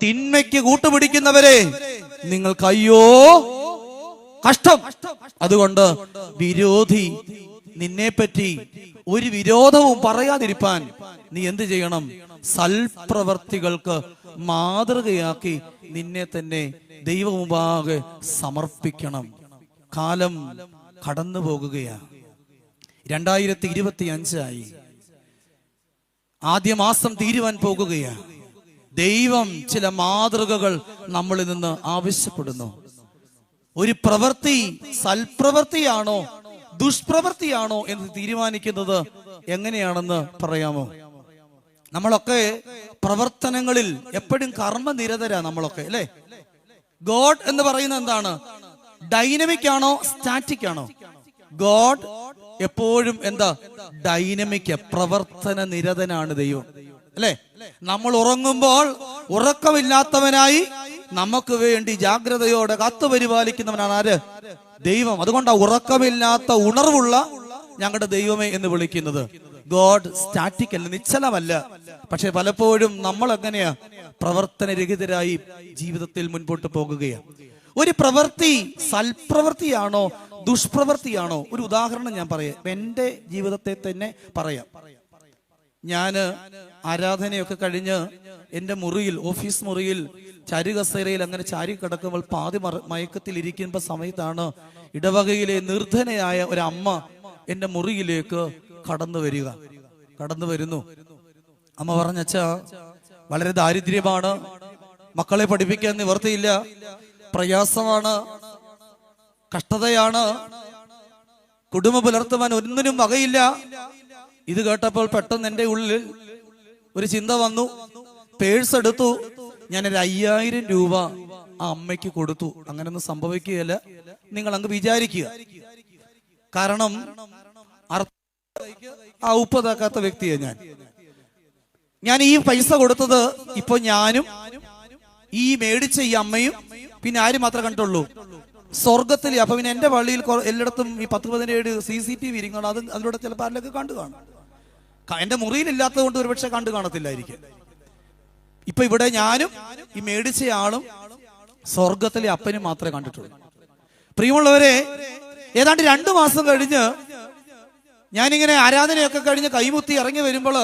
തിന്മയ്ക്ക് കൂട്ടുപിടിക്കുന്നവരെ നിങ്ങൾക്ക് അയ്യോ കഷ്ടം. അതുകൊണ്ട് വിരോധി നിന്നെപ്പറ്റി ഒരു വിരോധവും പറയാതിരിപ്പാൻ നീ എന്ത് ചെയ്യണം? സൽപ്രവർത്തികൾക്ക് മാതൃകയാക്കി നിന്നെ തന്നെ ദൈവമുമ്പാകെ സമർപ്പിക്കണം. കാലം കടന്നു പോകുകയാണ്. 2025 ആദ്യ മാസം തീരുവാൻ പോകുകയാണ്. ദൈവം ചില മാതൃകകൾ നമ്മളിൽ നിന്ന് ആവശ്യപ്പെടുന്നു. ഒരു പ്രവൃത്തി സൽപ്രവൃത്തിയാണോ ദുഷ്പ്രവൃത്തിയാണോ എന്ന് തീരുമാനിക്കുന്നത് എങ്ങനെയാണെന്ന് പറയാമോ? നമ്മളൊക്കെ പ്രവർത്തനങ്ങളിൽ എപ്പോഴും കർമ്മനിരതരാ നമ്മളൊക്കെ, അല്ലെ? ഗോഡ് എന്ന് പറയുന്നത് എന്താണ്? ഡൈനമിക് ആണോ സ്റ്റാറ്റിക് ആണോ? ഗോഡ് എപ്പോഴും എന്താ? ഡൈനമിക്, പ്രവർത്തന നിരതനാണ് ദൈവം, അല്ലെ? നമ്മൾ ഉറങ്ങുമ്പോൾ ഉറക്കമില്ലാത്തവനായി നമുക്ക് വേണ്ടി ജാഗ്രതയോടെ കാത്തു പരിപാലിക്കുന്നവനാണ് ആര്? ദൈവം. അതുകൊണ്ടാ ഉറക്കമില്ലാത്ത ഉണർവുള്ള ഞങ്ങളുടെ ദൈവമേ എന്ന് വിളിക്കുന്നത്. ഗോഡ് സ്റ്റാറ്റിക് അല്ല, നിശ്ചലമല്ല. പക്ഷെ പലപ്പോഴും നമ്മൾ എങ്ങനെയാ? പ്രവർത്തനരഹിതരായി ജീവിതത്തിൽ മുൻപോട്ട് പോകുകയാണ്. ഒരു പ്രവൃത്തി സൽപ്രവൃത്തിയാണോ ദുഷ്പ്രവൃത്തിയാണോ? ഒരു ഉദാഹരണം ഞാൻ പറയാം. എന്റെ ജീവിതത്തെ തന്നെ പറയാം. ഞാന് ആരാധനയൊക്കെ കഴിഞ്ഞ് എന്റെ മുറിയിൽ, ഓഫീസ് മുറിയിൽ ചാരുകസേരയിൽ അങ്ങനെ ചാരി കിടക്കുമ്പോൾ പാതി മയക്കത്തിൽ ഇരിക്കുന്ന സമയത്താണ് ഇടവകയിലെ നിർധനയായ ഒരു അമ്മ എന്റെ മുറിയിലേക്ക് കടന്നു വരുന്നു. അമ്മ പറഞ്ഞച്ചാ വളരെ ദാരിദ്ര്യമാണ്, മക്കളെ പഠിപ്പിക്കാൻ നിവർത്തിയില്ല, പ്രയാസമാണ്, കഷ്ടതയാണ്, കുടുംബം പുലർത്തുവാൻ ഒന്നിനും വകയില്ല. ഇത് കേട്ടപ്പോൾ പെട്ടെന്ന് എന്റെ ഉള്ളിൽ ഒരു ചിന്ത വന്നു. പേഴ്സ് എടുത്തു, ഞാനൊരു 5000 രൂപ ആ അമ്മയ്ക്ക് കൊടുത്തു. അങ്ങനൊന്നും സംഭവിക്കുകയല്ല, നിങ്ങൾ അങ്ങ് വിചാരിക്കുക. കാരണം ആ ഉപ്പതാക്കാത്ത വ്യക്തിയാണ് ഞാൻ ഈ പൈസ കൊടുത്തത്. ഇപ്പൊ ഞാനും ഈ മേടിച്ച ഈ അമ്മയും പിന്നെ ആരും മാത്രമേ കണ്ടുള്ളൂ? സ്വർഗത്തിൽ. അപ്പൊ പിന്നെ എന്റെ പള്ളിയിൽ എല്ലായിടത്തും ഈ 10-17 CCTV ഇരിക്കണം. അതിലൂടെ ചിലപ്പോൾ ആരിലൊക്കെ കണ്ടു കാണും. എന്റെ മുറിയിലില്ലാത്തത് കൊണ്ട് ഒരുപക്ഷെ കണ്ടു കാണത്തില്ലായിരിക്കും. ഇപ്പൊ ഇവിടെ ഞാനും ഈ മേടിച്ചയാളും സ്വർഗത്തിലെ അപ്പനും മാത്രമേ കണ്ടിട്ടുള്ളൂ. പ്രിയമുള്ളവരെ, ഏതാണ്ട് 2 മാസം കഴിഞ്ഞ് ഞാനിങ്ങനെ ആരാധനയൊക്കെ കഴിഞ്ഞ് കൈമുത്തി ഇറങ്ങി വരുമ്പോൾ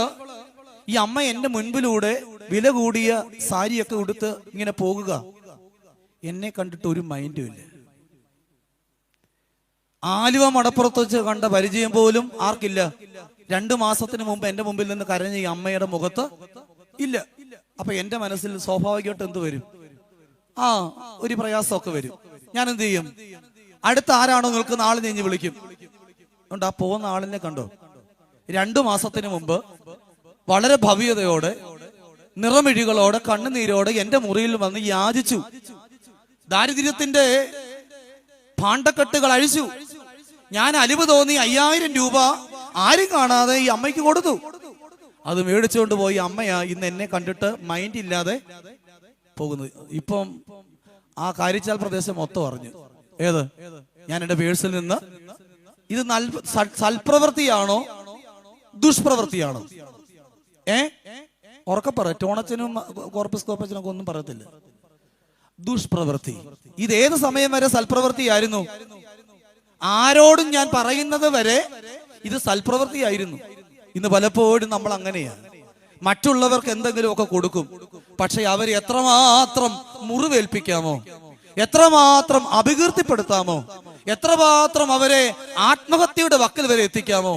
ഈ അമ്മ എന്റെ മുൻപിലൂടെ വില കൂടിയ സാരിയൊക്കെ ഉടുത്ത് ഇങ്ങനെ പോകുക. എന്നെ കണ്ടിട്ട് ഒരു മൈൻഡും ഇല്ല. ആലുവ മടപ്പുറത്ത് വെച്ച് കണ്ട പരിചയം പോലും ആർക്കില്ല. 2 മാസത്തിന് മുമ്പ് എന്റെ മുമ്പിൽ നിന്ന് കരഞ്ഞ ഈ അമ്മയുടെ മുഖത്ത് ഇല്ല. അപ്പൊ എന്റെ മനസ്സിൽ സ്വാഭാവികമായിട്ട് എന്ത് വരും? ഒരു പ്രയാസമൊക്കെ വരും. ഞാൻ എന്ത് ചെയ്യും? അടുത്ത ആരാണോ നിൽക്കുന്ന ആൾ ഞാൻ വിളിക്കും. അതുകൊണ്ട് ആ പോകുന്ന ആളിനെ കണ്ടോ? 2 മാസത്തിന് മുമ്പ് വളരെ ഭവ്യതയോടെ, നിറമിഴികളോടെ, കണ്ണുനീരോടെ എന്റെ മുറിയിൽ വന്ന് യാചിച്ചു. ദാരിദ്ര്യത്തിന്റെ ഭാണ്ഡക്കെട്ടുകൾ അഴിച്ചു. ഞാൻ അലിവ് തോന്നി 5000 രൂപ ആരും കാണാതെ ഈ അമ്മയ്ക്ക് കൊടുത്തു. അത് മേടിച്ചുകൊണ്ട് പോയി അമ്മയാ ഇന്ന് എന്നെ കണ്ടിട്ട് മൈൻഡ് ഇല്ലാതെ പോകുന്നത്. ഇപ്പം ആ കാരിച്ചാൽ പ്രദേശം മൊത്തം അറിഞ്ഞു. ഏത്? ഞാൻ എന്റെ പേഴ്സിൽ നിന്ന്. ഇത് സൽപ്രവൃത്തിയാണോ ദുഷ്പ്രവൃത്തിയാണോ? ഉറക്കെ പറ. ടോണച്ചനും കോർപ്പസ് കോപ്പച്ചനൊക്കെ ഒന്നും പറയത്തില്ല. ദുഷ്പ്രവൃത്തി. ഇത് ഏത് സമയം വരെ സൽപ്രവൃത്തിയായിരുന്നു? ആരോടും ഞാൻ പറയുന്നത് വരെ ഇത് സൽപ്രവൃത്തിയായിരുന്നു. ഇന്ന് പലപ്പോഴും നമ്മൾ അങ്ങനെയാണ്. മറ്റുള്ളവർക്ക് എന്തെങ്കിലുമൊക്കെ കൊടുക്കും, പക്ഷെ അവർ എത്രമാത്രം മുറിവേൽപ്പിക്കാമോ, എത്രമാത്രം അപകീർത്തിപ്പെടുത്താമോ, എത്രമാത്രം അവരെ ആത്മഹത്യയുടെ വക്കിൽ വരെ എത്തിക്കാമോ,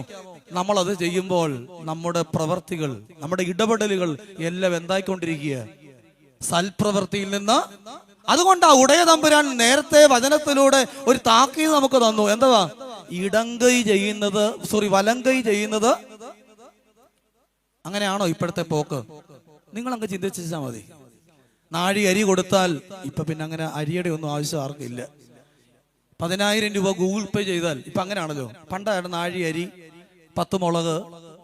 നമ്മൾ അത് ചെയ്യുമ്പോൾ നമ്മുടെ പ്രവർത്തികൾ, നമ്മുടെ ഇടപെടലുകൾ എല്ലാം എന്തായിക്കൊണ്ടിരിക്കുക? സൽപ്രവൃത്തിയിൽ നിന്ന്. അതുകൊണ്ട് ആ ഉടയ തമ്പുരാൻ നേരത്തെ വചനത്തിലൂടെ ഒരു താക്കീത് നമുക്ക് തന്നു. എന്താ? ഇടങ്കൈ ചെയ്യുന്നത്, വലങ്കൈ ചെയ്യുന്നത്. അങ്ങനെയാണോ ഇപ്പോഴത്തെ പോക്ക്? നിങ്ങൾ അങ്ങ് ചിന്തിച്ചാൽ മതി. നാഴി അരി കൊടുത്താൽ ഇപ്പൊ പിന്നെ അങ്ങനെ അരിയുടെ ഒന്നും ആവശ്യം ആർക്കില്ല. 10000 രൂപ ഗൂഗിൾ പേ ചെയ്താൽ ഇപ്പൊ അങ്ങനെയാണല്ലോ. പണ്ടായിരുന്നു നാഴി അരി, 10 മുളക്,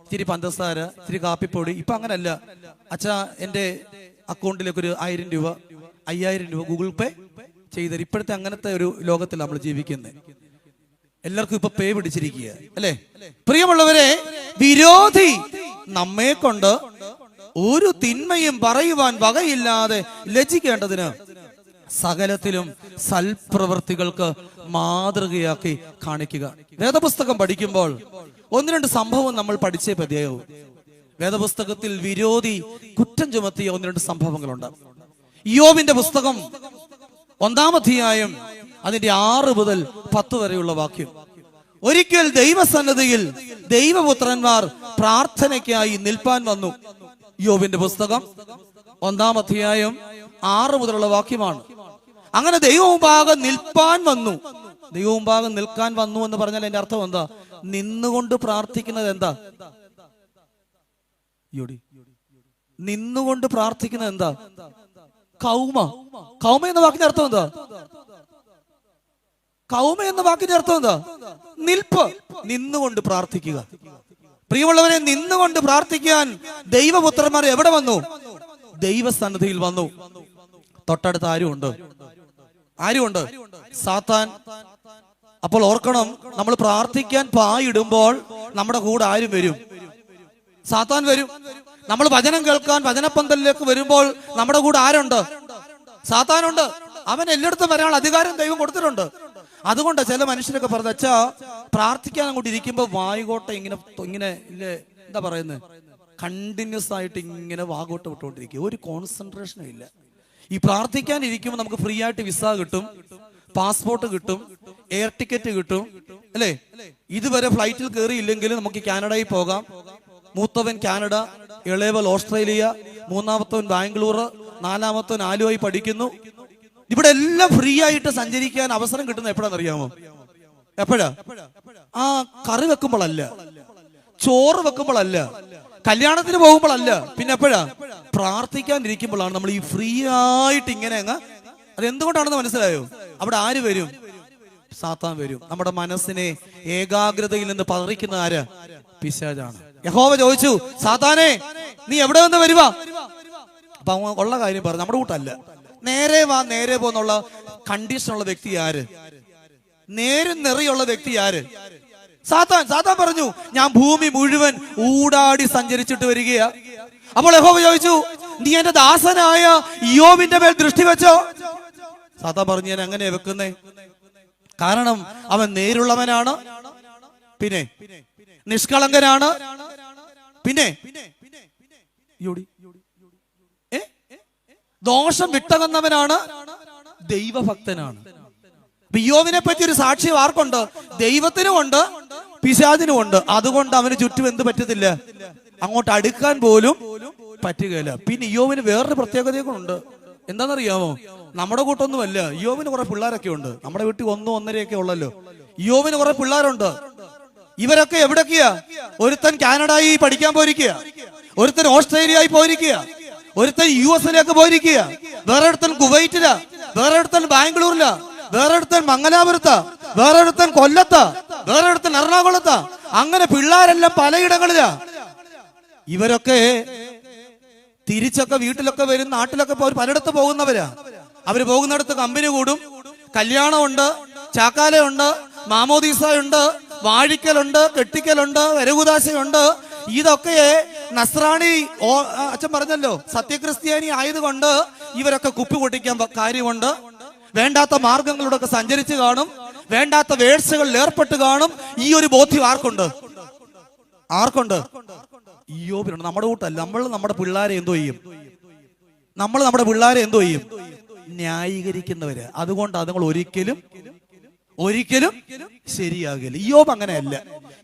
ഇത്തിരി പഞ്ചസാര, ഇത്തിരി കാപ്പിപ്പൊടി. ഇപ്പൊ അങ്ങനല്ല. അച്ഛാ എന്റെ അക്കൗണ്ടിലേക്ക് ഒരു 1000 രൂപ, 5000 രൂപ ഗൂഗിൾ പേ ചെയ്തത്. ഇപ്പോഴത്തെ അങ്ങനത്തെ ഒരു ലോകത്തിൽ നമ്മൾ ജീവിക്കുന്നത്. എല്ലാവർക്കും ഇപ്പൊ പേ പിടിച്ചിരിക്കുക, അല്ലെ? പ്രിയമുള്ളവരെ, വിരോധി നമ്മെ കൊണ്ട് ഒരു തിന്മയും പറയുവാൻ വകയില്ലാതെ ലജ്ജിക്കേണ്ടതിന് സകലത്തിലും സൽപ്രവൃത്തികൾക്ക് മാതൃകയാക്കി കാണിക്കുക. വേദപുസ്തകം പഠിക്കുമ്പോൾ ഒന്ന് രണ്ട് സംഭവം നമ്മൾ പഠിച്ചേ പതിയാവും. വേദപുസ്തകത്തിൽ വിരോധി കുറ്റം ചുമത്തിയ ഒന്ന് രണ്ട് സംഭവങ്ങളുണ്ട്. ഇയ്യോബിന്റെ പുസ്തകം 1-ാം അധ്യായം അതിന്റെ 6 മുതൽ 10 വരെയുള്ള വാക്യം. ഒരിക്കൽ ദൈവസന്നിധിയിൽ ദൈവപുത്രന്മാർ പ്രാർത്ഥനയ്ക്കായി നിൽപ്പാൻ വന്നു. ഇയ്യോബിന്റെ പുസ്തകം 1-ാം അധ്യായം 6 മുതലുള്ള വാക്യമാണ്. അങ്ങനെ ദൈവമുമ്പാകെ നിൽപ്പാൻ വന്നു. ദൈവമുമ്പാകെ നിൽക്കാൻ വന്നു എന്ന് പറഞ്ഞാൽ എന്റെ അർത്ഥം എന്താ? നിന്നുകൊണ്ട് പ്രാർത്ഥിക്കുന്നത് എന്താ? നിന്നുകൊണ്ട് പ്രാർത്ഥിക്കുന്നത് എന്താ? കൗമ. കൗമ എന്ന വാക്കിന്റെ അർത്ഥം എന്താ? കൗമ എന്ന വാക്കിന്റെ അർത്ഥം എന്താ? നിൽപ്പ്. നിന്നുകൊണ്ട് പ്രാർത്ഥിക്കുക. പ്രിയമുള്ളവരെ, നിന്നുകൊണ്ട് പ്രാർത്ഥിക്കാൻ ദൈവപുത്രന്മാർ എവിടെ വന്നു? ദൈവസന്നിധിയിൽ വന്നു. തൊട്ടടുത്ത് ആരുമുണ്ട്? ആരുമുണ്ട്? സാത്താൻ. അപ്പോൾ ഓർക്കണം, നമ്മൾ പ്രാർത്ഥിക്കാൻ പായിടുമ്പോൾ നമ്മുടെ കൂടെ ആരും വരും? സാത്താൻ വരും. നമ്മൾ വചനം കേൾക്കാൻ വചനപ്പന്തലിലേക്ക് വരുമ്പോൾ നമ്മുടെ കൂടെ ആരുണ്ട്? സാത്താനുണ്ട്. അവൻ എല്ലായിടത്തും വരാനുള്ള അധികാരം ദൈവം കൊടുത്തിട്ടുണ്ട്. അതുകൊണ്ട് ചില മനുഷ്യരൊക്കെ പറഞ്ഞ അച്ഛാ, പ്രാർത്ഥിക്കാൻ അങ്ങോട്ട് ഇരിക്കുമ്പോ വായികോട്ടെ ഇങ്ങനെ ഇങ്ങനെ ഇല്ലേ, എന്താ പറയുന്നത്, കണ്ടിന്യൂസ് ആയിട്ട് ഇങ്ങനെ വാഗോട്ട് വിട്ടുകൊണ്ടിരിക്കുക. ഒരു കോൺസെൻട്രേഷനും ഇല്ല. ഈ പ്രാർത്ഥിക്കാൻ ഇരിക്കുമ്പോൾ നമുക്ക് ഫ്രീ ആയിട്ട് വിസ കിട്ടും, പാസ്പോർട്ട് കിട്ടും, എയർ ടിക്കറ്റ് കിട്ടും, അല്ലേ? ഇതുവരെ ഫ്ലൈറ്റിൽ കയറിയില്ലെങ്കിൽ നമുക്ക് കാനഡയിൽ പോകാം. മൂത്തവൻ കാനഡ, ഇളയവൻ ഓസ്ട്രേലിയ, മൂന്നാമത്തവൻ ബാംഗ്ലൂർ, നാലാമത്തവൻ ആലുവായി പഠിക്കുന്നു. ഇവിടെ എല്ലാം ഫ്രീ ആയിട്ട് സഞ്ചരിക്കാൻ അവസരം കിട്ടുന്നത് എപ്പോഴാണെന്നറിയാമോ? എപ്പോഴാ? ആ കറി വെക്കുമ്പോഴല്ല, ചോറ് വെക്കുമ്പോഴല്ല, കല്യാണത്തിന് പോകുമ്പോഴല്ല, പിന്നെ എപ്പോഴാ? പ്രാർത്ഥിക്കാൻ ഇരിക്കുമ്പോഴാണ് നമ്മൾ ഈ ഫ്രീ ആയിട്ട് ഇങ്ങനെ അങ്ങ്. അതെന്തുകൊണ്ടാണെന്ന് മനസ്സിലായോ? അവിടെ ആര് വരും? സാത്താൻ വരും. നമ്മുടെ മനസ്സിനെ ഏകാഗ്രതയിൽ നിന്ന് പതറിക്കുന്ന ആര്? പിശാചാണ്. യഹോവ ചോദിച്ചു, സാത്താനെ നീ എവിടെ നിന്ന് വരുവാ? അപ്പൊ ഉള്ള കാര്യം പറഞ്ഞു, നമ്മുടെ കൂട്ടല്ല. നേരെ വാ, നേരെ പോന്നുള്ള കണ്ടീഷനുള്ള വ്യക്തി ആര്? നേരും നെറിയുള്ള വ്യക്തി ആര്? സാത്താൻ. സാത്താൻ പറഞ്ഞു, ഞാൻ ഭൂമി മുഴുവൻ ഊടാടി സഞ്ചരിച്ചിട്ട് വരികയാ. അപ്പോൾ യഹോവ ചോദിച്ചു, നീ എന്റെ ദാസനായ ഇയ്യോബിന്റെ മേൽ ദൃഷ്ടി വെച്ചോ? സാത്താൻ പറഞ്ഞു, ഞാൻ എങ്ങനെയാ വെക്കുന്നേ? കാരണം അവൻ നേരുള്ളവനാണ്, പിന്നെ നിഷ്കളങ്കനാണ്, പിന്നെ ദോഷം വിട്ടകന്നവനാണ്, ദൈവഭക്തനാണ്. ഇയ്യോബിനെ പറ്റി ഒരു സാക്ഷ്യം ആർക്കുണ്ട്? ദൈവത്തിനുമുണ്ട്, പിശാചിനുമുണ്ട്. അതുകൊണ്ട് അവന് ചുറ്റും എന്ത് പറ്റത്തില്ല? അങ്ങോട്ട് അടുക്കാൻ പോലും പറ്റുകയില്ല. പിന്നെ ഇയ്യോബിന് വേറൊരു പ്രത്യേകതയൊക്കെ ഉണ്ട്. എന്താണെന്നറിയാമോ? നമ്മുടെ കൂട്ടൊന്നുമല്ല. ഇയ്യോബിന് കുറെ പിള്ളേരൊക്കെ ഉണ്ട്. നമ്മുടെ വീട്ടിൽ 1-1.5 ഉള്ളല്ലോ. ഇയ്യോബിന് കുറെ പിള്ളേരുണ്ട്. ഇവരൊക്കെ എവിടൊക്കെയാ? ഒരുത്തൻ കാനഡയിൽ പഠിക്കാൻ പോയിരിക്കുക, ഒരുത്തൻ ഓസ്ട്രേലിയയിൽ പോയിരിക്കുക, ഒരുത്തൻ US പോയിരിക്കുക, വേറെ ഒരുത്തൻ കുവൈറ്റിലാ, വേറെ ഒരുത്തൻ ബാംഗ്ലൂരിലാ, വേറെ ഒരുത്തൻ മംഗലാപുരത്താ, വേറെ ഒരുത്തൻ കൊല്ലത്താ, വേറെ ഒരുത്തൻ എറണാകുളത്താ. അങ്ങനെ പിള്ളേരെല്ലാം പലയിടങ്ങളിലാ. ഇവരൊക്കെ തിരിച്ചൊക്കെ വീട്ടിലൊക്കെ വരും, നാട്ടിലൊക്കെ പലയിടത്ത് പോകുന്നവരാ. അവര് പോകുന്നിടത്ത് കമ്പനി കൂടും, കല്യാണമുണ്ട്, ചാക്കാലയുണ്ട്, മാമോദീസയുണ്ട്, വാഴിക്കലുണ്ട്, കെട്ടിക്കലുണ്ട്, വരകുദാശയുണ്ട്. ഇതൊക്കെ നസ്രാണി അച്ഛൻ പറഞ്ഞല്ലോ, സത്യക്രിസ്ത്യാനി ആയതുകൊണ്ട് ഇവരൊക്കെ കുപ്പി പൊട്ടിക്കാൻ കാര്യമുണ്ട്. വേണ്ടാത്ത മാർഗങ്ങളിലൂടെ സഞ്ചരിച്ച് കാണും, വേണ്ടാത്ത വേഴ്സുകളിൽ ഏർപ്പെട്ട് കാണും. ഈ ഒരു ബോധ്യം ആർക്കുണ്ട്? ആർക്കുണ്ട്? ഇയ്യോബിനുണ്ട്. നമ്മുടെ കൂട്ടല്ല. നമ്മൾ നമ്മുടെ പിള്ളേരെ എന്തോ ചെയ്യും? നമ്മൾ നമ്മുടെ പിള്ളേരെ എന്തോ ചെയ്യും? ന്യായീകരിക്കുന്നവര്. അതുകൊണ്ട് അതുങ്ങൾ ഒരിക്കലും ശരിയാകില്ല. ഇയ്യോബ് അങ്ങനെയല്ല.